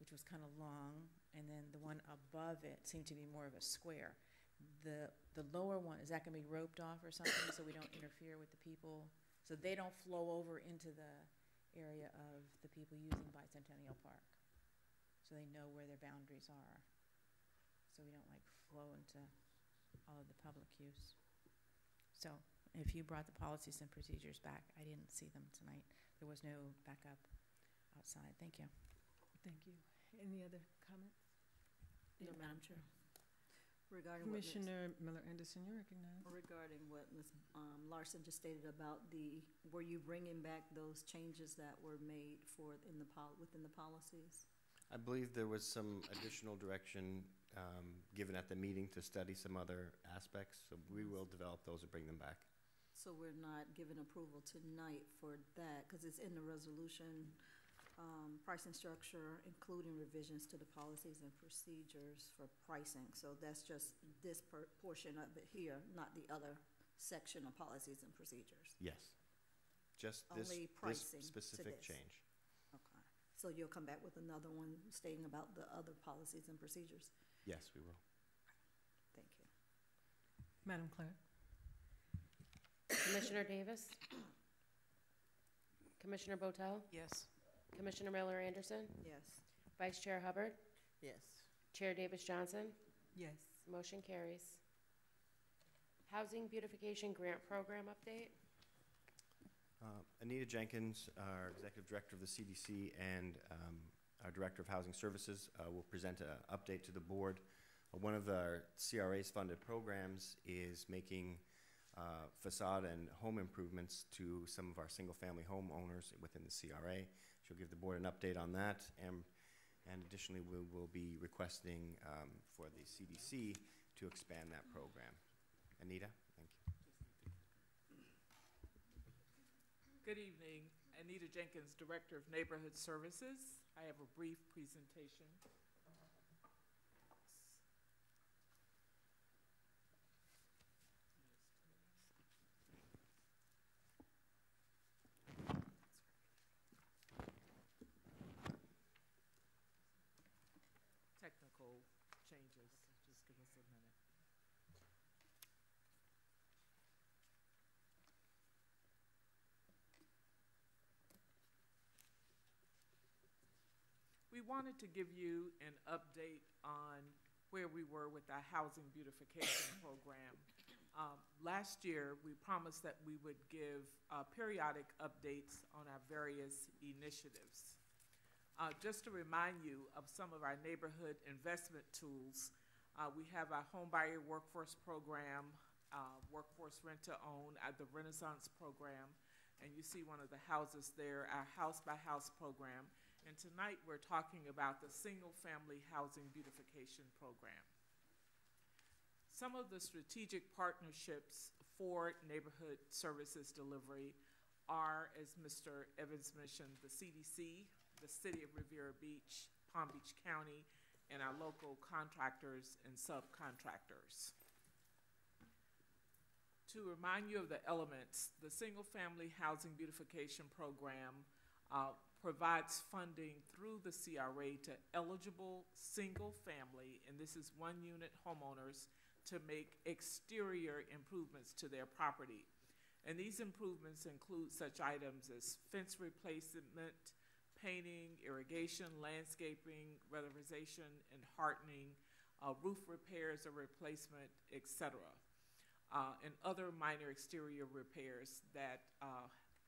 [SPEAKER 11] which was kind of long, and then the one above it seemed to be more of a square. The lower one, is that gonna be roped off or something so we don't interfere with the people? So they don't flow over into the area of the people using Bicentennial Park? So they know where their boundaries are? So we don't like flow into all of the public use? So if you brought the policies and procedures back, I didn't see them tonight. There was no backup outside. Thank you.
[SPEAKER 1] Thank you. Any other comments?
[SPEAKER 12] No, Madam Chair. Regarding what Ms.
[SPEAKER 1] Commissioner Miller Anderson, you're recognized.
[SPEAKER 12] Regarding what Ms. Larson just stated about were you bringing back those changes that were made within the policies?
[SPEAKER 6] I believe there was some additional direction given at the meeting to study some other aspects, so we will develop those and bring them back.
[SPEAKER 12] So we're not giving approval tonight for that, because it's in the resolution, pricing structure, including revisions to the policies and procedures for pricing. So that's just this portion of it here, not the other section of policies and procedures.
[SPEAKER 6] Yes. Just this
[SPEAKER 12] Only pricing to
[SPEAKER 6] specific
[SPEAKER 12] this.
[SPEAKER 6] change.
[SPEAKER 12] Okay. So you'll come back with another one stating about the other policies and procedures?
[SPEAKER 6] Yes, we will.
[SPEAKER 12] Thank you.
[SPEAKER 1] Madam Clerk.
[SPEAKER 4] Commissioner Davis? Commissioner Botel?
[SPEAKER 2] Yes.
[SPEAKER 4] Commissioner Miller Anderson?
[SPEAKER 12] Yes.
[SPEAKER 4] Vice Chair Hubbard?
[SPEAKER 3] Yes.
[SPEAKER 4] Chair Davis Johnson?
[SPEAKER 1] Yes.
[SPEAKER 4] Motion carries. Housing Beautification Grant Program update.
[SPEAKER 6] Anita Jenkins, our Executive Director of the CDC, and our Director of Housing Services will present an update to the board. One of our CRA's funded programs is making facade and home improvements to some of our single-family homeowners within the CRA. She'll give the board an update on that, and additionally, we will be requesting for the CDC to expand that program. Anita, thank you.
[SPEAKER 13] Good evening. Anita Jenkins, Director of Neighborhood Services. I have a brief presentation. Technical changes. Just give us a minute. We wanted to give you an update on where we were with our housing beautification program. Last year, we promised that we would give periodic updates on our various initiatives. Just to remind you of some of our neighborhood investment tools, we have our homebuyer workforce program, workforce rent-to-own, the Renaissance program, and you see one of the houses there, our house-by-house program. And tonight we're talking about the single-family housing beautification program. Some of the strategic partnerships for neighborhood services delivery are, as Mr. Evans mentioned, the CDC, the City of Riviera Beach, Palm Beach County, and our local contractors and subcontractors. To remind you of the elements, the single-family housing beautification program provides funding through the CRA to eligible single-family, and this is one-unit homeowners, to make exterior improvements to their property. And these improvements include such items as fence replacement, painting, irrigation, landscaping, weatherization, and hardening, roof repairs or replacement, etc., and other minor exterior repairs that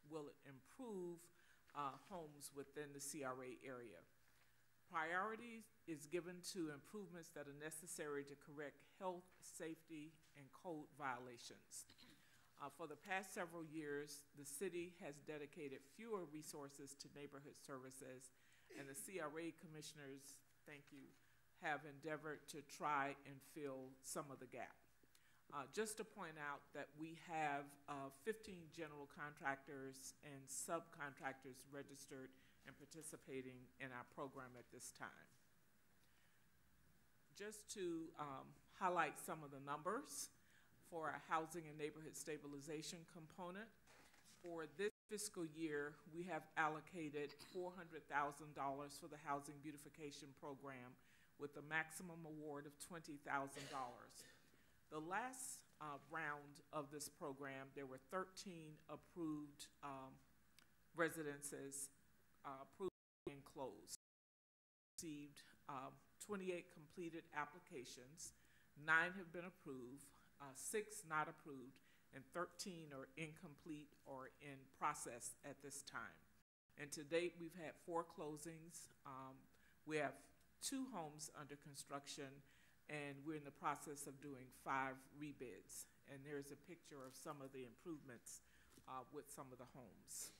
[SPEAKER 13] will improve homes within the CRA area. Priority is given to improvements that are necessary to correct health, safety, and code violations. For the past several years, the city has dedicated fewer resources to neighborhood services, and the CRA commissioners, thank you, have endeavored to try and fill some of the gap. Just to point out that we have 15 general contractors and subcontractors registered and participating in our program at this time. Just to highlight some of the numbers for our housing and neighborhood stabilization component, for this fiscal year, we have allocated $400,000 for the Housing Beautification Program with a maximum award of $20,000. The last round of this program, there were 13 approved residences approved and closed. Received 28 completed applications, 9 have been approved, 6 not approved, and 13 are incomplete or in process at this time. And to date, we've had 4 closings. We have 2 homes under construction, and we're in the process of doing 5 rebids. And there's a picture of some of the improvements with some of the homes.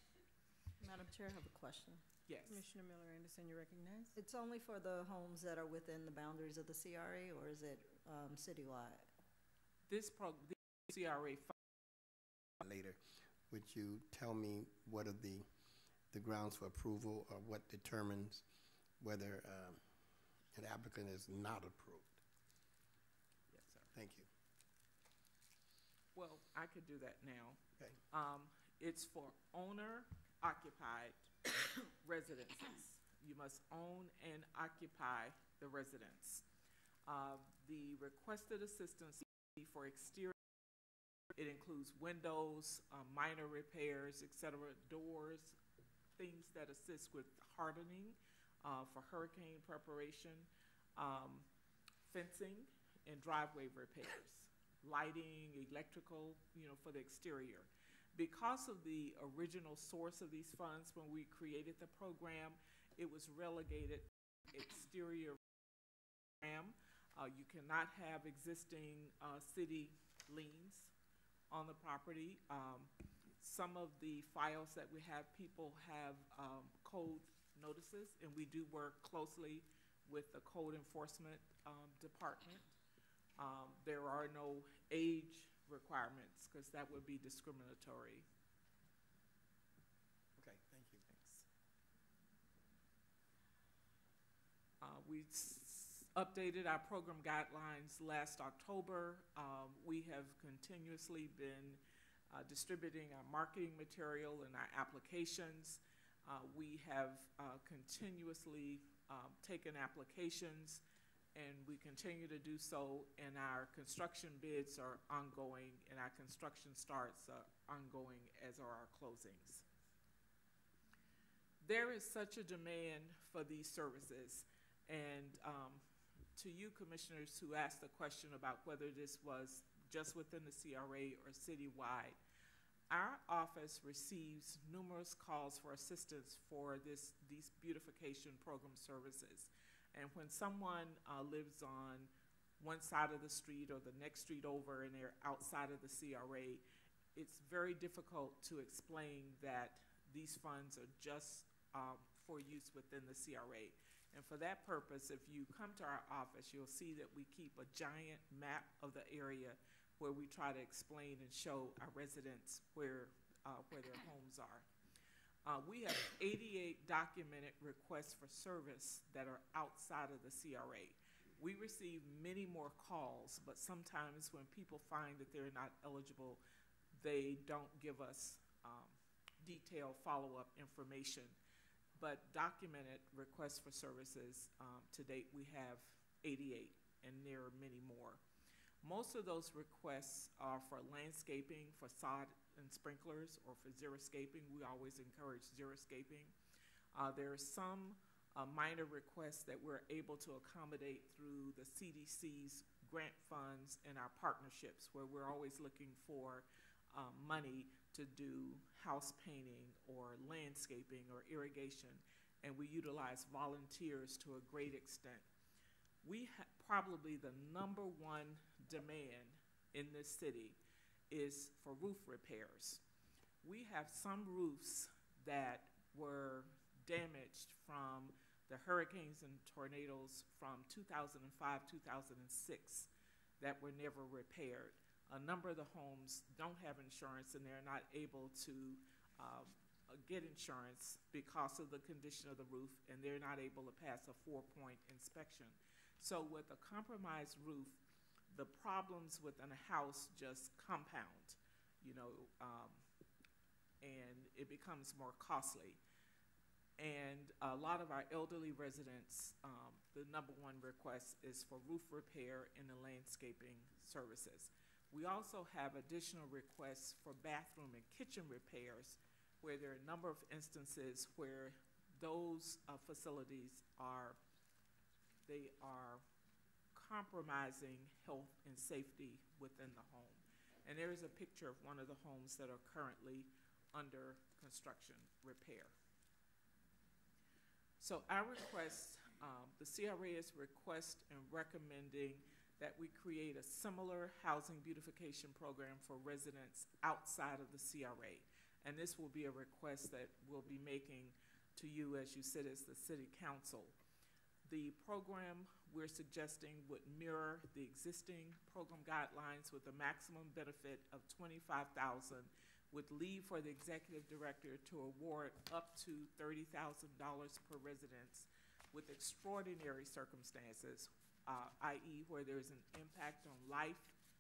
[SPEAKER 12] Madam Chair, I have a question.
[SPEAKER 13] Yes.
[SPEAKER 1] Commissioner Miller Anderson, you're recognized.
[SPEAKER 12] It's only for the homes that are within the boundaries of the CRA, or is it citywide?
[SPEAKER 13] The CRA
[SPEAKER 8] later, would you tell me what are the grounds for approval, or what determines whether an applicant is not approved?
[SPEAKER 13] Yes, sir.
[SPEAKER 8] Thank you.
[SPEAKER 13] Well, I could do that now.
[SPEAKER 8] Okay.
[SPEAKER 13] It's for owner-occupied residences. You must own and occupy the residence. The requested assistance for exterior, it includes windows, minor repairs, etc., doors, things that assist with hardening for hurricane preparation, fencing, and driveway repairs, lighting, electrical, for the exterior. Because of the original source of these funds when we created the program, it was relegated exterior program. You cannot have existing city liens on the property. Some of the files that we have, people have code notices, and we do work closely with the code enforcement department. There are no age requirements because that would be discriminatory.
[SPEAKER 8] Okay, thank you.
[SPEAKER 13] Thanks. We updated our program guidelines last October. We have continuously been distributing our marketing material and our applications. We have continuously taken applications, and we continue to do so, and our construction bids are ongoing, and our construction starts are ongoing, as are our closings. There is such a demand for these services, and to you commissioners who asked the question about whether this was just within the CRA or citywide, our office receives numerous calls for assistance for these beautification program services. And when someone lives on one side of the street or the next street over and they're outside of the CRA, it's very difficult to explain that these funds are just for use within the CRA. And for that purpose, if you come to our office, you'll see that we keep a giant map of the area where we try to explain and show our residents where their homes are. We have 88 documented requests for service that are outside of the CRA. We receive many more calls, but sometimes when people find that they're not eligible, they don't give us detailed follow-up information. But documented requests for services, to date we have 88, and there are many more. Most of those requests are for landscaping, facade and sprinklers, or for xeriscaping. We always encourage xeriscaping. There are some minor requests that we're able to accommodate through the CDC's grant funds and our partnerships, where we're always looking for money to do house painting or landscaping or irrigation, and we utilize volunteers to a great extent. We probably the #1 demand in this city is for roof repairs. We have some roofs that were damaged from the hurricanes and tornadoes from 2005, 2006 that were never repaired. A number of the homes don't have insurance, and they're not able to get insurance because of the condition of the roof, and they're not able to pass a 4-point inspection. So with a compromised roof, the problems within a house just compound, and it becomes more costly. And a lot of our elderly residents, the number one request is for roof repair and the landscaping services. We also have additional requests for bathroom and kitchen repairs, where there are a number of instances where those facilities are compromising health and safety within the home. And there is a picture of one of the homes that are currently under construction repair. So our request, the CRA is request and recommending that we create a similar housing beautification program for residents outside of the CRA. And this will be a request that we'll be making to you as you sit as the City Council. The program we're suggesting would mirror the existing program guidelines with a maximum benefit of $25,000, with leave for the executive director to award up to $30,000 per residence with extraordinary circumstances, i.e. where there's an impact on life,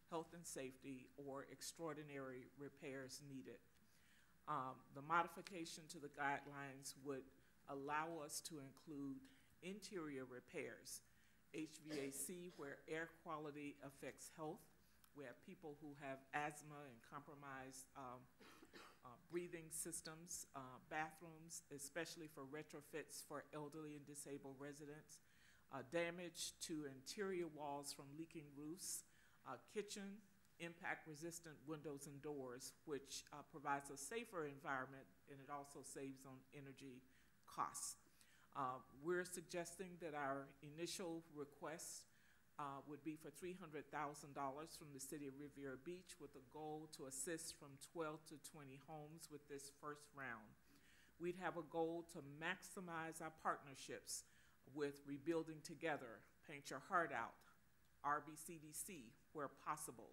[SPEAKER 13] health and safety, or extraordinary repairs needed. The modification to the guidelines would allow us to include interior repairs, HVAC where air quality affects health. We have people who have asthma and compromised breathing systems, bathrooms, especially for retrofits for elderly and disabled residents, damage to interior walls from leaking roofs, kitchen, impact-resistant windows and doors, which provides a safer environment, and it also saves on energy costs. We're suggesting that our initial request would be for $300,000 from the City of Riviera Beach, with a goal to assist from 12 to 20 homes with this first round. We'd have a goal to maximize our partnerships with Rebuilding Together, Paint Your Heart Out, RBCDC, where possible.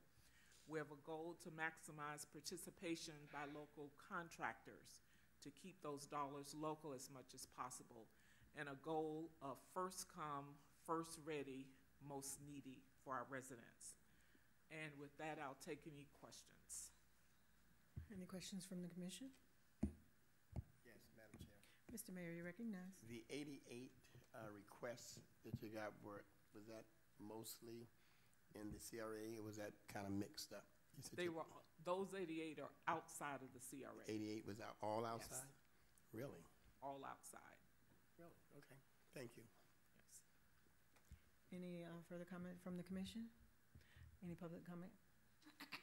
[SPEAKER 13] We have a goal to maximize participation by local contractors to keep those dollars local as much as possible, and a goal of first come, first ready, most needy for our residents. And with that, I'll take any questions.
[SPEAKER 1] Any questions from the commission?
[SPEAKER 8] Yes, Madam Chair.
[SPEAKER 1] Mr. Mayor, you recognize.
[SPEAKER 8] The 88 requests that you got, was that mostly in the CRA, or was that kind of mixed up?
[SPEAKER 13] Those 88 are outside of the CRA.
[SPEAKER 8] 88 was all outside?
[SPEAKER 13] Yes.
[SPEAKER 8] Really?
[SPEAKER 13] All outside.
[SPEAKER 8] Really? Okay. Thank you.
[SPEAKER 13] Yes.
[SPEAKER 1] Any further comment from the commission? Any public comment?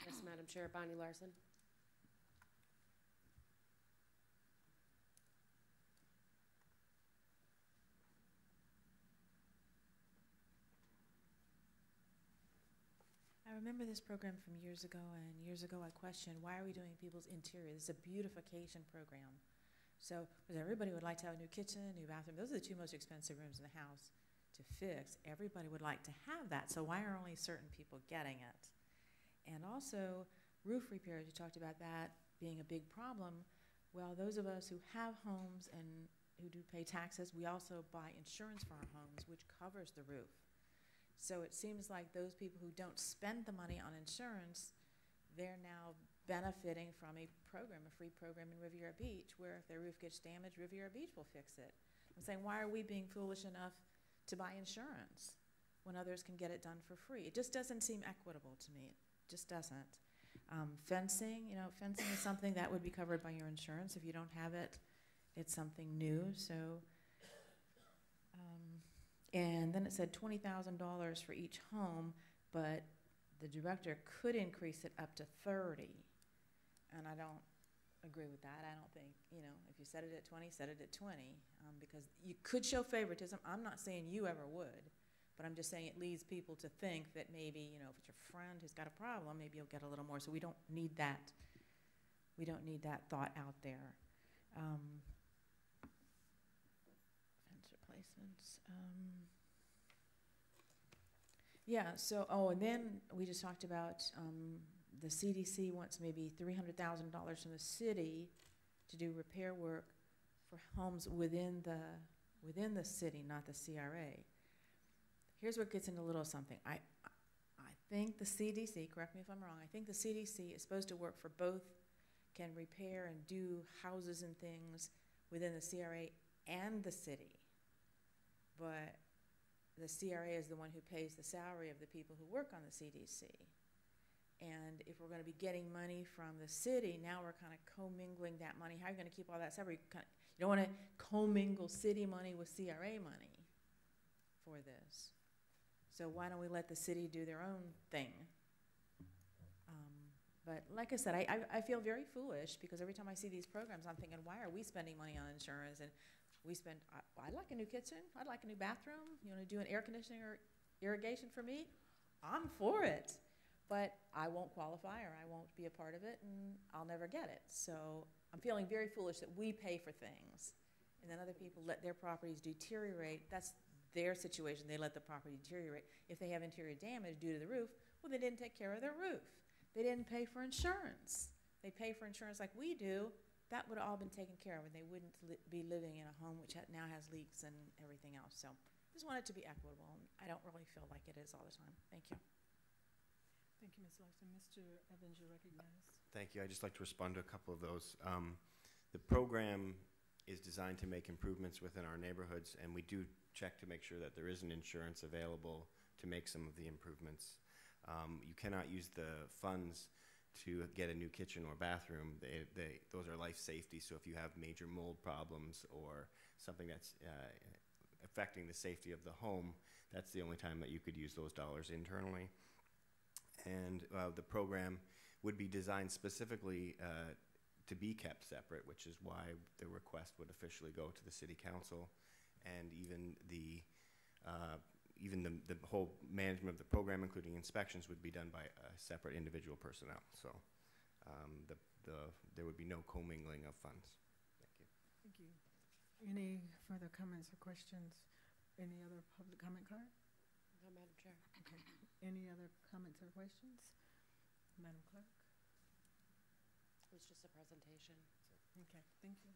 [SPEAKER 4] Yes, Madam Chair. Bonnie Larson.
[SPEAKER 11] I remember this program from years ago, and years ago I questioned, why are we doing people's interior? This is a beautification program. So, because everybody would like to have a new kitchen, new bathroom. Those are the two most expensive rooms in the house to fix. Everybody would like to have that, so why are only certain people getting it? And also, roof repairs, you talked about that being a big problem. Well, those of us who have homes and who do pay taxes, we also buy insurance for our homes, which covers the roof. So it seems like those people who don't spend the money on insurance, they're now benefiting from a program, a free program in Riviera Beach, where if their roof gets damaged, Riviera Beach will fix it. I'm saying, why are we being foolish enough to buy insurance when others can get it done for free? It just doesn't seem equitable to me. It just doesn't. Fencing, fencing is something that would be covered by your insurance. If you don't have it, it's something new. So. And then it said $20,000 for each home, but the director could increase it up to 30. And I don't agree with that. I don't think, if you set it at 20, set it at 20, because you could show favoritism. I'm not saying you ever would, but I'm just saying it leads people to think that maybe, if it's your friend who's got a problem, maybe you'll get a little more. So we don't need that. We don't need that thought out there. Fence replacements. And then we just talked about the CDC wants maybe $300,000 from the city to do repair work for homes within the city, not the CRA. Here's what gets into a little something. I think the CDC, correct me if I'm wrong, I think the CDC is supposed to work for both can repair and do houses and things within the CRA and the city. But the CRA is the one who pays the salary of the people who work on the CDC. And if we're going to be getting money from the city, now we're kind of commingling that money. How are you going to keep all that separate? You don't want to commingle city money with CRA money for this. So why don't we let the city do their own thing? But like I said, I feel very foolish because every time I see these programs, I'm thinking, why are we spending money on insurance? And we spend, I'd like a new kitchen. I'd like a new bathroom. You want to do an air conditioning or irrigation for me? I'm for it. But I won't qualify or I won't be a part of it and I'll never get it. So I'm feeling very foolish that we pay for things and then other people let their properties deteriorate. That's their situation. They let the property deteriorate. If they have interior damage due to the roof, well, they didn't take care of their roof. They didn't pay for insurance. They pay for insurance like we do. That would have all been taken care of and they wouldn't be living in a home which now has leaks and everything else. So just want it to be equitable. And I don't really feel like it is all the time. Thank you.
[SPEAKER 1] Thank you, Ms. Larson. Mr. Evans, you're recognized.
[SPEAKER 6] Thank you. I'd just like to respond to a couple of those. The program is designed to make improvements within our neighborhoods, and we do check to make sure that there is an insurance available to make some of the improvements. You cannot use the funds to get a new kitchen or bathroom. Those are life safety, so if you have major mold problems or something that's affecting the safety of the home, that's the only time that you could use those dollars internally. And the program would be designed specifically to be kept separate, which is why the request would officially go to the city council, and even the whole management of the program, including inspections, would be done by separate individual personnel. So there would be no commingling of funds. Thank you.
[SPEAKER 1] Thank you. Any further comments or questions? Any other public comment card?
[SPEAKER 4] No, Madam Chair.
[SPEAKER 1] Okay. Any other comments or questions? Madam Clerk?
[SPEAKER 4] It was just a presentation.
[SPEAKER 1] Okay, thank you.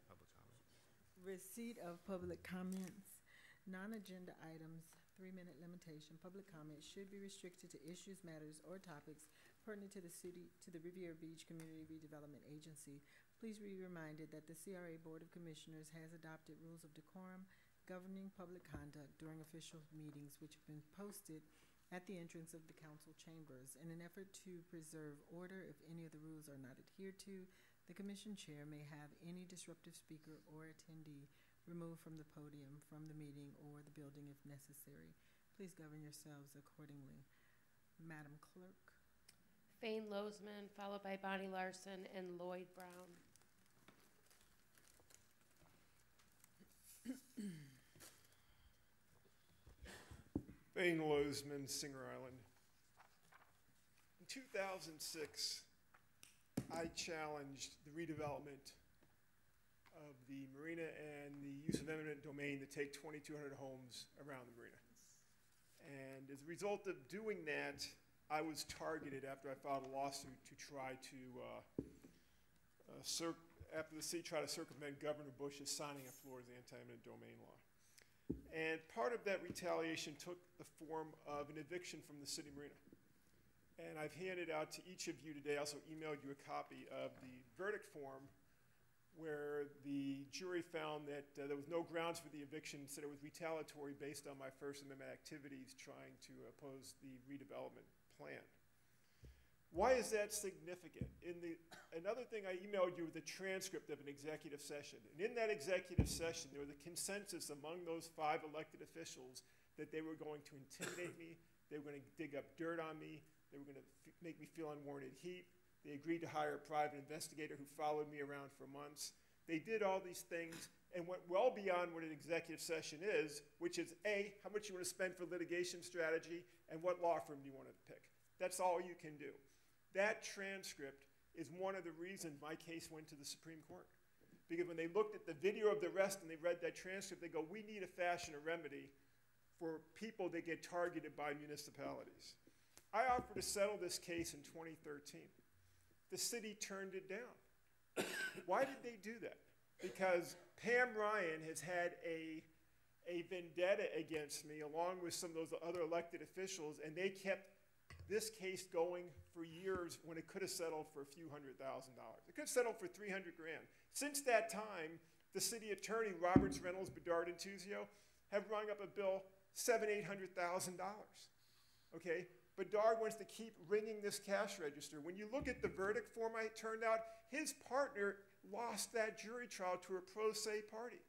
[SPEAKER 6] Public comment.
[SPEAKER 1] Receipt of public comments. Non-agenda items, 3-minute limitation. Public comments should be restricted to issues, matters, or topics pertinent to the Riviera Beach Community Redevelopment Agency. Please be reminded that the CRA Board of Commissioners has adopted rules of decorum governing public conduct during official meetings, which have been posted at the entrance of the council chambers. In an effort to preserve order, if any of the rules are not adhered to, the commission chair may have any disruptive speaker or attendee removed from the podium, from the meeting, or the building if necessary. Please govern yourselves accordingly. Madam Clerk.
[SPEAKER 4] Fane Lozman, followed by Bonnie Larson and Lloyd Brown.
[SPEAKER 14] Fane Lozman, Singer Island. In 2006, I challenged the redevelopment of the marina and the use of eminent domain to take 2,200 homes around the marina. And as a result of doing that, I was targeted after I filed a lawsuit to try to, after the city tried to circumvent Governor Bush's signing of Florida's anti-eminent domain law. And part of that retaliation took the form of an eviction from the city marina. And I've handed out to each of you today, I also emailed you a copy of the verdict form where the jury found that there was no grounds for the eviction, said it was retaliatory based on my First Amendment activities trying to oppose the redevelopment plan. Why is that significant? Another thing, I emailed you with a transcript of an executive session. And in that executive session, there was a consensus among those 5 elected officials that they were going to intimidate me, they were going to dig up dirt on me, they were going to make me feel unwarranted heat. They agreed to hire a private investigator who followed me around for months. They did all these things and went well beyond what an executive session is, which is A, how much you want to spend for litigation strategy, and what law firm you want to pick. That's all you can do. That transcript is one of the reasons my case went to the Supreme Court. Because when they looked at the video of the arrest and they read that transcript, they go, we need to fashion a remedy for people that get targeted by municipalities. I offered to settle this case in 2013. The city turned it down. Why did they do that? Because Pam Ryan has had a a vendetta against me, along with some of those other elected officials, and they kept this case going for years when it could have settled for a few $100,000. It could have settled for $300 grand. Since that time, the city attorney, Roberts, Reynolds, Bedard, and Tuzio, have rung up a bill $700,000-800,000. Okay? Bedard wants to keep ringing this cash register. When you look at the verdict form it turned out, his partner lost that jury trial to a pro se party.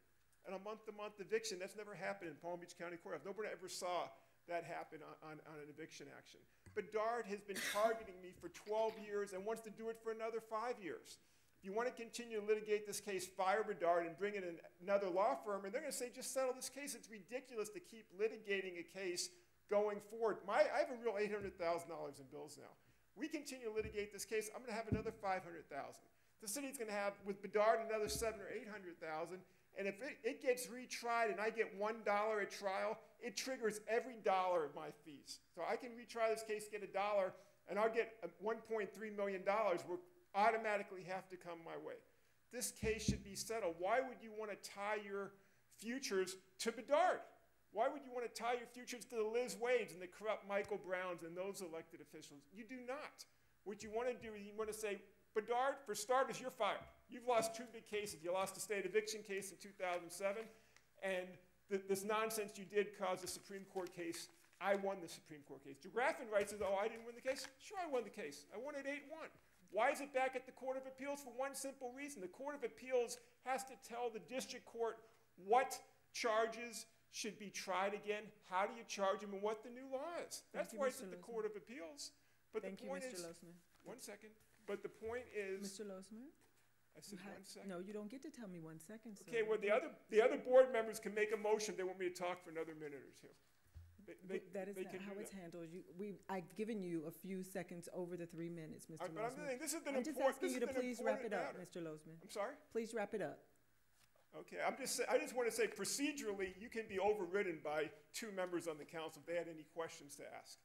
[SPEAKER 14] And a month-to-month eviction, that's never happened in Palm Beach County Courthouse. Nobody ever saw that happen on an eviction action. Bedard has been targeting me for 12 years and wants to do it for another 5 years. If you want to continue to litigate this case, fire Bedard and bring in another law firm, and they're going to say, just settle this case. It's ridiculous to keep litigating a case going forward. I have a real $800,000 in bills now. We continue to litigate this case, I'm going to have another $500,000. The city's going to have, with Bedard, another $700,000 or $800,000. And if it gets retried and I get $1 at trial, it triggers every dollar of my fees. So I can retry this case, get $1, and I'll get $1.3 million will automatically have to come my way. This case should be settled. Why would you want to tie your futures to Bedard? Why would you want to tie your futures to the Liz Wades and the corrupt Michael Browns and those elected officials? You do not. What you want to do is you want to say, Bedard, for starters, you're fired. You've lost 2 big cases. You lost the state eviction case in 2007, and this nonsense you did caused a Supreme Court case. I won the Supreme Court case. DeGraffenreich writes, oh, I didn't win the case. Sure, I won the case. I won it 8-1. Why is it back at the Court of Appeals? For one simple reason. The Court of Appeals has to tell the district court what charges should be tried again, how do you charge them, and what the new law is. That's why it's at the Court of Appeals. But the point is, one second. But the point is,
[SPEAKER 1] Mr. Losman?
[SPEAKER 14] I said 1 second.
[SPEAKER 1] No, you don't get to tell me 1 second. Sir.
[SPEAKER 14] Okay, well, the other board members can make a motion. They want me to talk for another minute or two.
[SPEAKER 1] That is not how it's handled. I've given you a few seconds over the 3 minutes, Mr. Losman.
[SPEAKER 14] But I'm saying this is an
[SPEAKER 1] I'm just asking you to please wrap it up, Mr. Losman.
[SPEAKER 14] I'm sorry?
[SPEAKER 1] Please wrap it up.
[SPEAKER 14] Okay, I just want to say procedurally, you can be overridden by 2 members on the council if they had any questions to ask.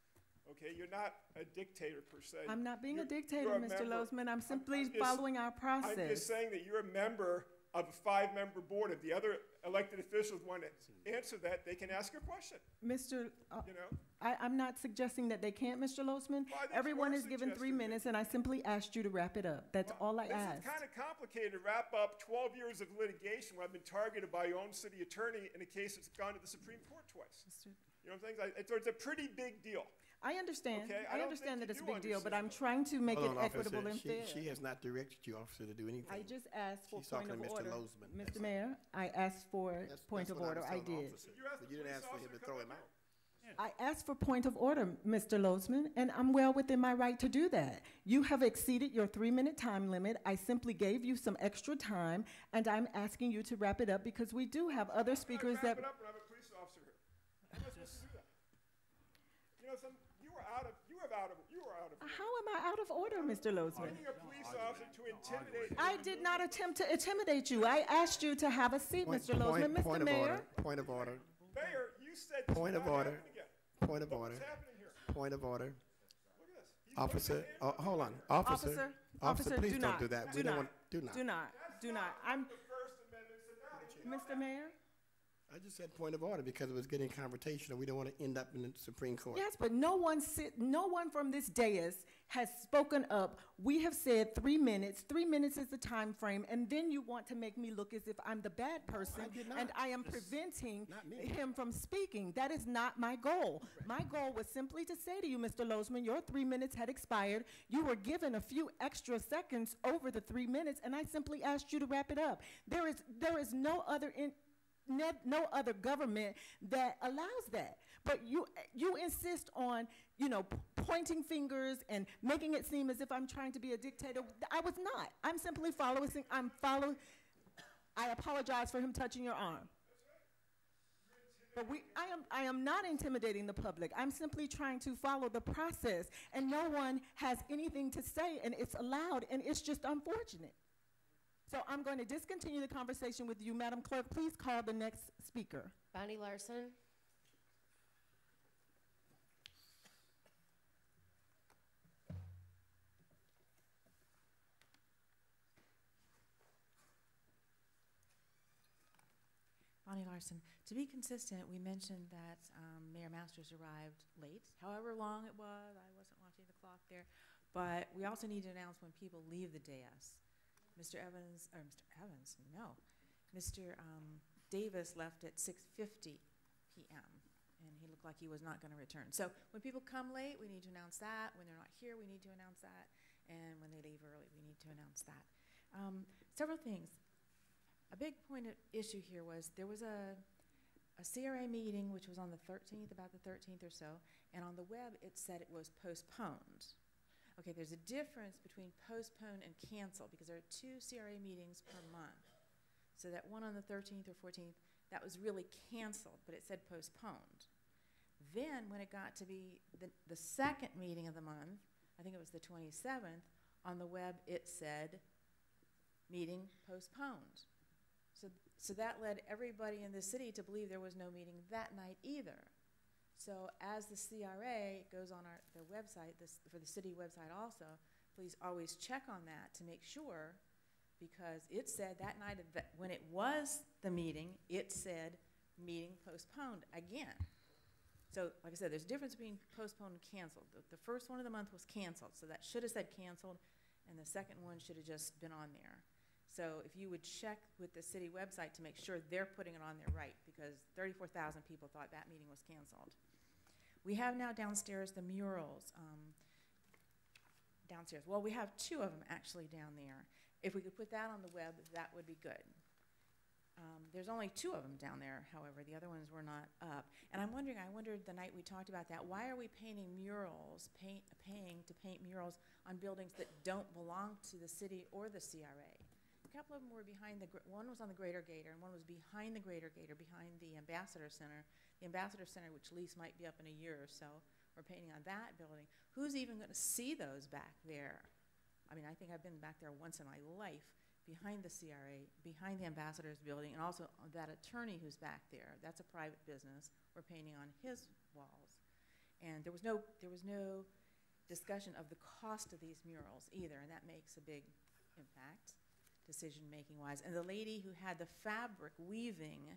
[SPEAKER 14] Okay, you're not a dictator per se.
[SPEAKER 1] I'm not being a dictator, Mr. Losman. I'm simply following our process.
[SPEAKER 14] I'm just saying that you're a member of a 5-member board. If the other elected officials want to answer that, they can ask a question.
[SPEAKER 1] Mr.
[SPEAKER 14] You know?
[SPEAKER 1] I'm not suggesting that they can't, Mr. Losman.
[SPEAKER 14] Well,
[SPEAKER 1] Everyone is given 3 minutes, and I simply asked you to wrap it up. That's all I asked.
[SPEAKER 14] It's kind of complicated to wrap up 12 years of litigation where I've been targeted by your own city attorney in a case that's gone to the Supreme Court twice. You know what I'm saying? It's a pretty big deal.
[SPEAKER 1] I understand.
[SPEAKER 14] Okay,
[SPEAKER 1] I understand that it's a big deal, but I'm trying to make it equitable and fair.
[SPEAKER 8] She has not directed you, officer, to do anything.
[SPEAKER 1] I just asked for
[SPEAKER 8] She's
[SPEAKER 1] point
[SPEAKER 8] talking
[SPEAKER 1] of
[SPEAKER 8] to
[SPEAKER 1] order.
[SPEAKER 8] Mr. Losman.
[SPEAKER 1] Mr. Mayor, I asked for point of order. I did.
[SPEAKER 8] But you didn't ask for him to throw him out.
[SPEAKER 1] I asked for point of order, Mr. Losman, and I'm well within my right to do that. You have exceeded your 3-minute time limit. I simply gave you some extra time, and I'm asking you to wrap it up because we do have other speakers that.
[SPEAKER 14] Wrap it up, and I have a police officer here. I'm not supposed to do that. You know, you were out of order.
[SPEAKER 1] How am I out of order, Mr. Losman?
[SPEAKER 14] Finding a police officer to intimidate.
[SPEAKER 1] I did not attempt to intimidate you. I asked you to have a seat, Mr. Losman. Mr. Mayor.
[SPEAKER 8] Point of order.
[SPEAKER 14] Mayor, you said
[SPEAKER 8] Point of order. Point of order.
[SPEAKER 14] What's happening here?
[SPEAKER 8] Point of order.
[SPEAKER 14] Look at this.
[SPEAKER 8] Officer, hold on. Officer, please
[SPEAKER 1] do
[SPEAKER 8] don't
[SPEAKER 1] not
[SPEAKER 8] do that.
[SPEAKER 1] Do
[SPEAKER 8] We don't
[SPEAKER 1] not.
[SPEAKER 8] want, do not.
[SPEAKER 1] Do not. Do not. I'm,
[SPEAKER 14] The First Amendment said that.
[SPEAKER 1] Mr. Mayor?
[SPEAKER 8] I just said point of order because it was getting confrontational. We don't want to end up in the Supreme Court.
[SPEAKER 1] Yes, but no one from this dais has spoken up. We have said 3 minutes. 3 minutes is the time frame, and then you want to make me look as if I'm the bad person,
[SPEAKER 8] I did not.
[SPEAKER 1] and I am preventing
[SPEAKER 8] not me.
[SPEAKER 1] him from speaking. That is not my goal. My goal was simply to say to you, Mr. Losman, your 3 minutes had expired. You were given a few extra seconds over the 3 minutes, and I simply asked you to wrap it up. There is no other government that allows that. But you insist on, pointing fingers and making it seem as if I'm trying to be a dictator. I was not. I'm simply following. I apologize for him touching your arm. But I am not intimidating the public. I'm simply trying to follow the process, and no one has anything to say, and it's allowed, and it's just unfortunate. So I'm going to discontinue the conversation with you. Madam Clerk, please call the next speaker.
[SPEAKER 4] Bonnie Larson.
[SPEAKER 11] Bonnie Larson. To be consistent, we mentioned that Mayor Masters arrived late, however long it was. I wasn't watching the clock there. But we also need to announce when people leave the dais. Mr. Davis left at 6:50 p.m. and he looked like he was not going to return. So when people come late, we need to announce that. When they're not here, we need to announce that. And when they leave early, we need to announce that. Several things. A big point of issue here was there was a CRA meeting which was on the 13th, about the 13th or so, and on the web it said it was postponed. Okay, there's a difference between postpone and cancel because there are 2 CRA meetings per month. So that one on the 13th or 14th, that was really canceled, but it said postponed. Then when it got to be the second meeting of the month, I think it was the 27th, on the web it said meeting postponed. So that led everybody in the city to believe there was no meeting that night either. So as the CRA goes on their website, for the city website also, please always check on that to make sure, because it said that night when it was the meeting, it said meeting postponed again. So like I said, there's a difference between postponed and canceled. The first one of the month was canceled, so that should have said canceled, and the second one should have just been on there. So if you would check with the city website to make sure they're putting it on there right, because 34,000 people thought that meeting was canceled. We have now downstairs the murals downstairs. Well, we have 2 of them actually down there. If we could put that on the web, that would be good. There's only 2 of them down there, however. The other ones were not up. And I wondered the night we talked about that, why are we painting murals, paying to paint murals on buildings that don't belong to the city or the CRA? A couple of them were behind one was on the Greater Gator, and one was behind the Greater Gator, behind the Ambassador Center. The Ambassador Center, which lease might be up in a year or so, we're painting on that building. Who's even going to see those back there? I mean, I think I've been back there once in my life, behind the CRA, behind the Ambassador's building, and also that attorney who's back there. That's a private business. We're painting on his walls. And there was no discussion of the cost of these murals either, and that makes a big impact, decision-making wise. And the lady who had the fabric weaving,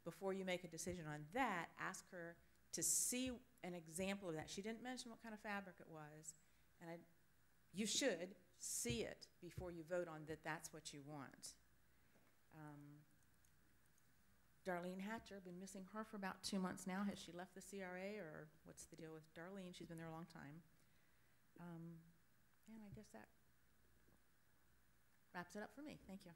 [SPEAKER 11] before you make a decision on that, ask her to see an example of that. She didn't mention what kind of fabric it was, and you should see it before you vote on that that's what you want. Darlene Hatcher, been missing her for about 2 months now. Has she left the CRA, or what's the deal with Darlene? She's been there a long time. And I guess that wraps it up for me. Thank you.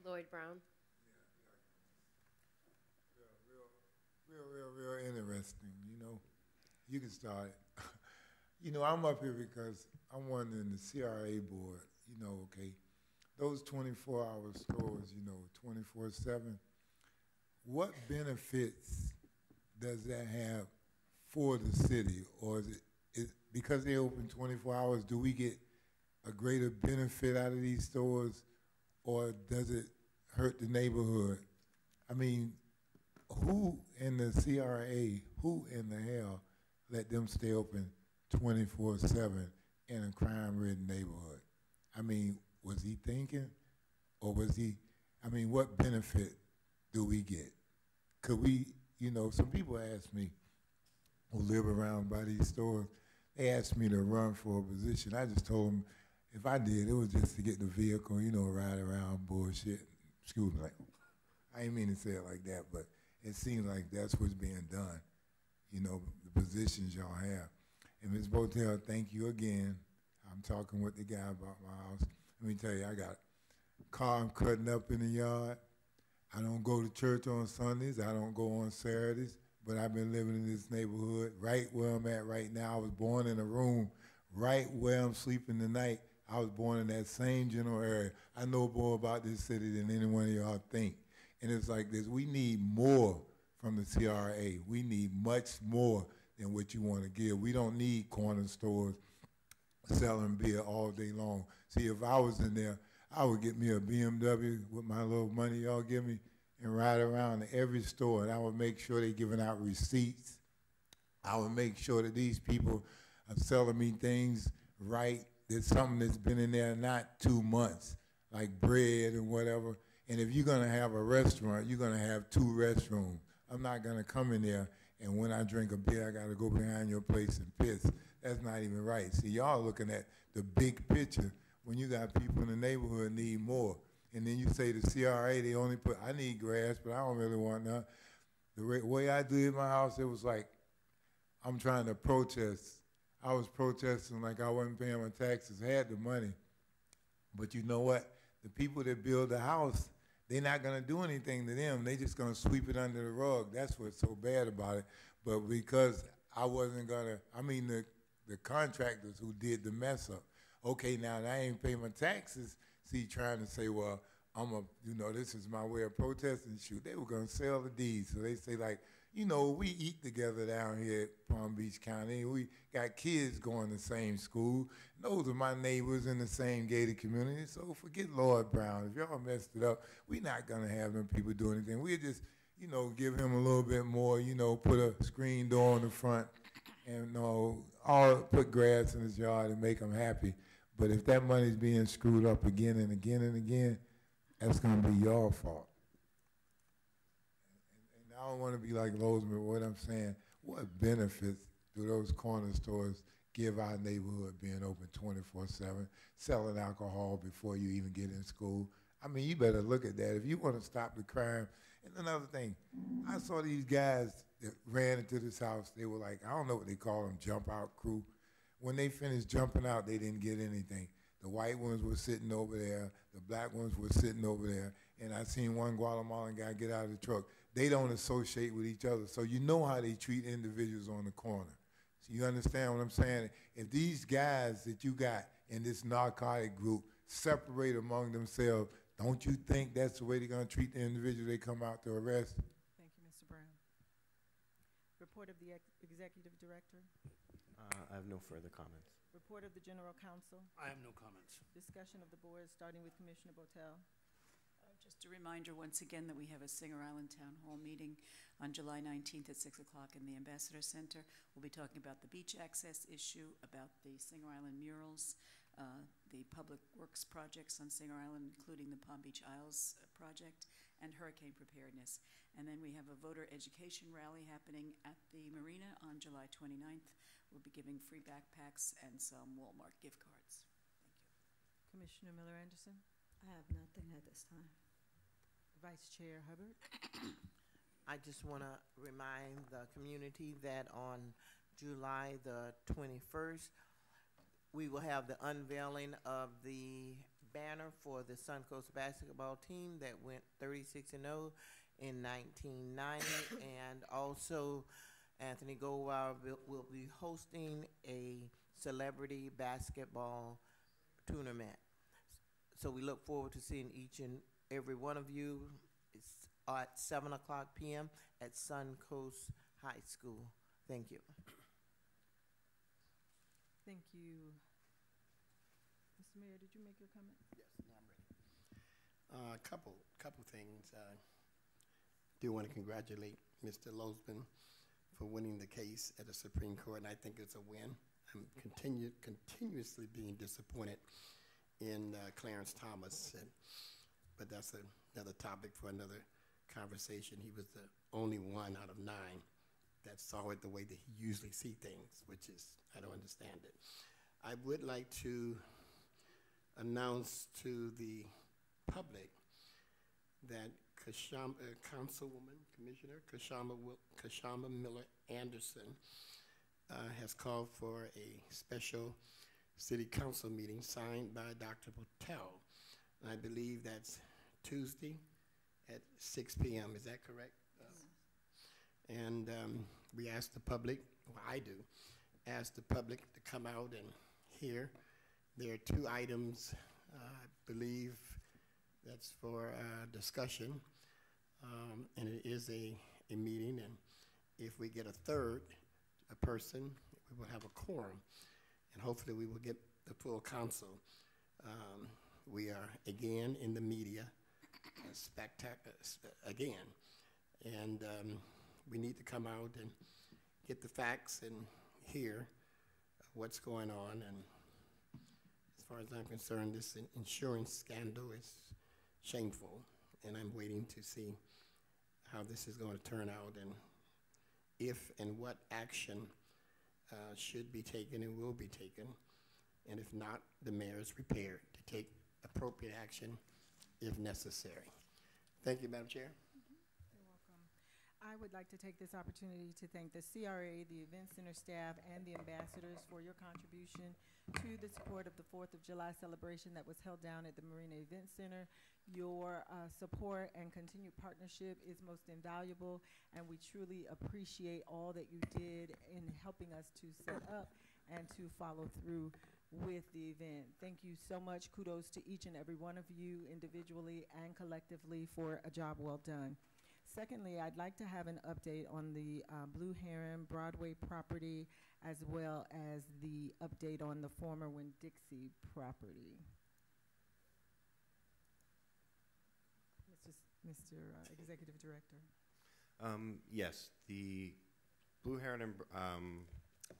[SPEAKER 4] Lloyd Brown.
[SPEAKER 15] Real interesting, you know. You can start. You know, I'm up here because I'm wondering, the CRA board, you know, okay, those 24-hour stores, you know, 24/7, what benefits does that have for the city? Or is it because they open 24 hours, do we get a greater benefit out of these stores, or does it hurt the neighborhood? I mean, who in the CRA, who in the hell let them stay open 24/7 in a crime-ridden neighborhood? I mean, was he thinking, or was he, I mean, what benefit do we get? Could we, you know, some people ask me who live around by these stores, they asked me to run for a position. I just told them if I did, it was just to get the vehicle, you know, ride around, bullshit. Excuse me, like, I didn't mean to say it like that, but it seems like that's what's being done, you know, the positions y'all have. And Ms. Botel, thank you again. I'm talking with the guy about my house. Let me tell you, I got a car I'm cutting up in the yard. I don't go to church on Sundays. I don't go on Saturdays. But I've been living in this neighborhood right where I'm at right now. I was born in a room right where I'm sleeping tonight. I was born in that same general area. I know more about this city than any one of y'all think. And it's like this, we need more from the CRA. We need much more than what you want to give. We don't need corner stores selling beer all day long. See, if I was in there, I would get me a BMW with my little money y'all give me and ride around to every store, and I would make sure they're giving out receipts. I would make sure that these people are selling me things right there's something that's been in there not 2 months, like bread and whatever. And if you're gonna have a restaurant, you're gonna have 2 restrooms. I'm not gonna come in there and when I drink a beer, I gotta go behind your place and piss. That's not even right. See, y'all looking at the big picture when you got people in the neighborhood need more. And then you say the CRA, they only put, I need grass, but I don't really want none. The way I do it in my house, it was like, I'm trying to protest. I was protesting like I wasn't paying my taxes, had the money. But you know what? The people that build the house, they're not gonna do anything to them. They just gonna sweep it under the rug. That's what's so bad about it. But because I wasn't gonna, I mean the contractors who did the mess up. Okay, now I ain't paying my taxes. See, trying to say, well, this is my way of protesting. Shoot, they were gonna sell the deeds. So they say like, we eat together down here at Palm Beach County. We got kids going to the same school. Those are my neighbors in the same gated community. So forget Lord Brown. If y'all messed it up, we're not going to have them people do anything. We'll just, give him a little bit more, put a screen door on the front and all put grass in his yard and make him happy. But if that money's being screwed up again and again and again, that's going to be your fault. I don't want to be like Lozman, what I'm saying, what benefits do those corner stores give our neighborhood being open 24/7, selling alcohol before you even get in school? I mean, you better look at that. If you want to stop the crime. And another thing, I saw these guys that ran into this house. They were like, I don't know what they call them, jump out crew. When they finished jumping out, they didn't get anything. The white ones were sitting over there. The black ones were sitting over there. And I seen one Guatemalan guy get out of the truck. They don't associate with each other. So you know how they treat individuals on the corner. So you understand what I'm saying? If these guys that you got in this narcotic group separate among themselves, don't you think that's the way they're going to treat the individual they come out to arrest?
[SPEAKER 1] Thank you, Mr. Brown. Report of the Executive Director.
[SPEAKER 6] I have no further comments.
[SPEAKER 1] Report of the General Counsel.
[SPEAKER 9] I have no comments.
[SPEAKER 1] Discussion of the board, starting with Commissioner Botel.
[SPEAKER 2] Just a reminder once again that we have a Singer Island Town Hall meeting on July 19th at 6 o'clock in the Ambassador Center. We'll be talking about the beach access issue, about the Singer Island murals, the public works projects on Singer Island, including the Palm Beach Isles project, and hurricane preparedness. And then we have a voter education rally happening at the marina on July 29th. We'll be giving free backpacks and some Walmart gift cards. Thank you.
[SPEAKER 1] Commissioner Miller-Anderson.
[SPEAKER 12] I have nothing at this time.
[SPEAKER 1] Vice Chair Hubbard.
[SPEAKER 3] I just want to remind the community that on July the 21st, we will have the unveiling of the banner for the Suncoast basketball team that went 36-0 in 1990, and also Anthony Goldwire will be hosting a celebrity basketball tournament. So we look forward to seeing each and every one of you. It's at 7 o'clock p.m. at Suncoast High School. Thank you.
[SPEAKER 1] Thank you. Mr. Mayor, did you make your comment?
[SPEAKER 8] Yes, no, I'm ready. Couple things. Do want to congratulate Mr. Lozman for winning the case at the Supreme Court, and I think it's a win. I'm continuously being disappointed in Clarence Thomas, but that's another topic for another conversation. He was the only one out of 9 that saw it the way that he usually sees things, which is, I don't understand it. I would like to announce to the public that Councilwoman, Commissioner Kashama Miller Anderson has called for a special city council meeting signed by Dr. Botel. And I believe that's Tuesday at 6 p.m. Is that correct? And we ask the public, well, I do, ask the public to come out and hear. There are 2 items, I believe, that's for discussion. And it is a meeting, and if we get a person, we will have a quorum, and hopefully we will get the full council. We are again in the media, again, and we need to come out and get the facts and hear what's going on, and far as I'm concerned, this insurance scandal is shameful, and I'm waiting to see how this is going to turn out and if and what action should be taken and will be taken. And if not, the mayor is prepared to take appropriate action if necessary. Thank you, Madam Chair.
[SPEAKER 1] You're welcome. I would like to take this opportunity to thank the CRA, the Event Center staff, and the ambassadors for your contribution to the support of the 4th of July celebration that was held down at the Marina Event Center. Your support and continued partnership is most invaluable, and we truly appreciate all that you did in helping us to set up and to follow through with the event. Thank you so much. Kudos to each and every one of you individually and collectively for a job well done. Secondly, I'd like to have an update on the Blue Heron Broadway property, as well as the update on the former Winn-Dixie property. Mr. Executive Director.
[SPEAKER 6] Yes, the Blue Heron,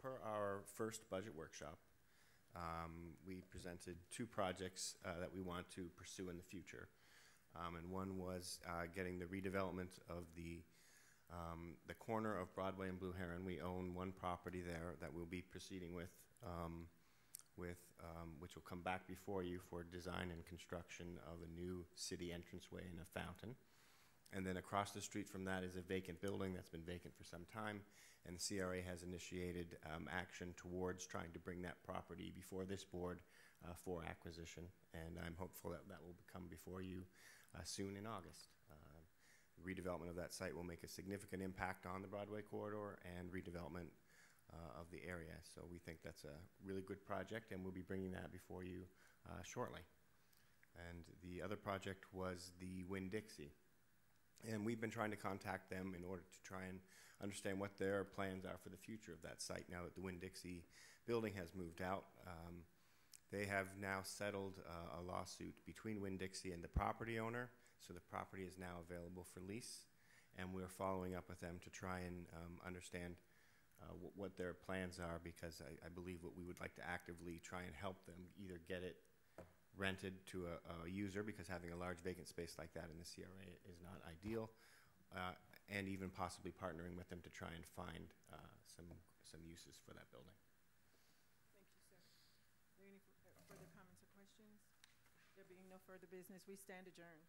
[SPEAKER 6] per our first budget workshop, we presented 2 projects that we want to pursue in the future. And one was getting the redevelopment of the corner of Broadway and Blue Heron. We own one property there that we'll be proceeding with, which will come back before you for design and construction of a new city entranceway and a fountain. And then across the street from that is a vacant building that's been vacant for some time, and the CRA has initiated action towards trying to bring that property before this board for acquisition, and I'm hopeful that that will come before you soon in August. Redevelopment of that site will make a significant impact on the Broadway corridor and redevelopment of the area, so we think that's a really good project, and we'll be bringing that before you shortly. And the other project was the Winn-Dixie. And we've been trying to contact them in order to try and understand what their plans are for the future of that site now that the Winn-Dixie building has moved out. They have now settled a lawsuit between Winn-Dixie and the property owner, so the property is now available for lease, and we're following up with them to try and understand what their plans are, because I believe what we would like to actively try and help them either get it rented to a user, because having a large vacant space like that in the CRA is not ideal, and even possibly partnering with them to try and find some uses for that building.
[SPEAKER 1] Thank you, sir. Are there any further comments or questions? There being no further business, we stand adjourned.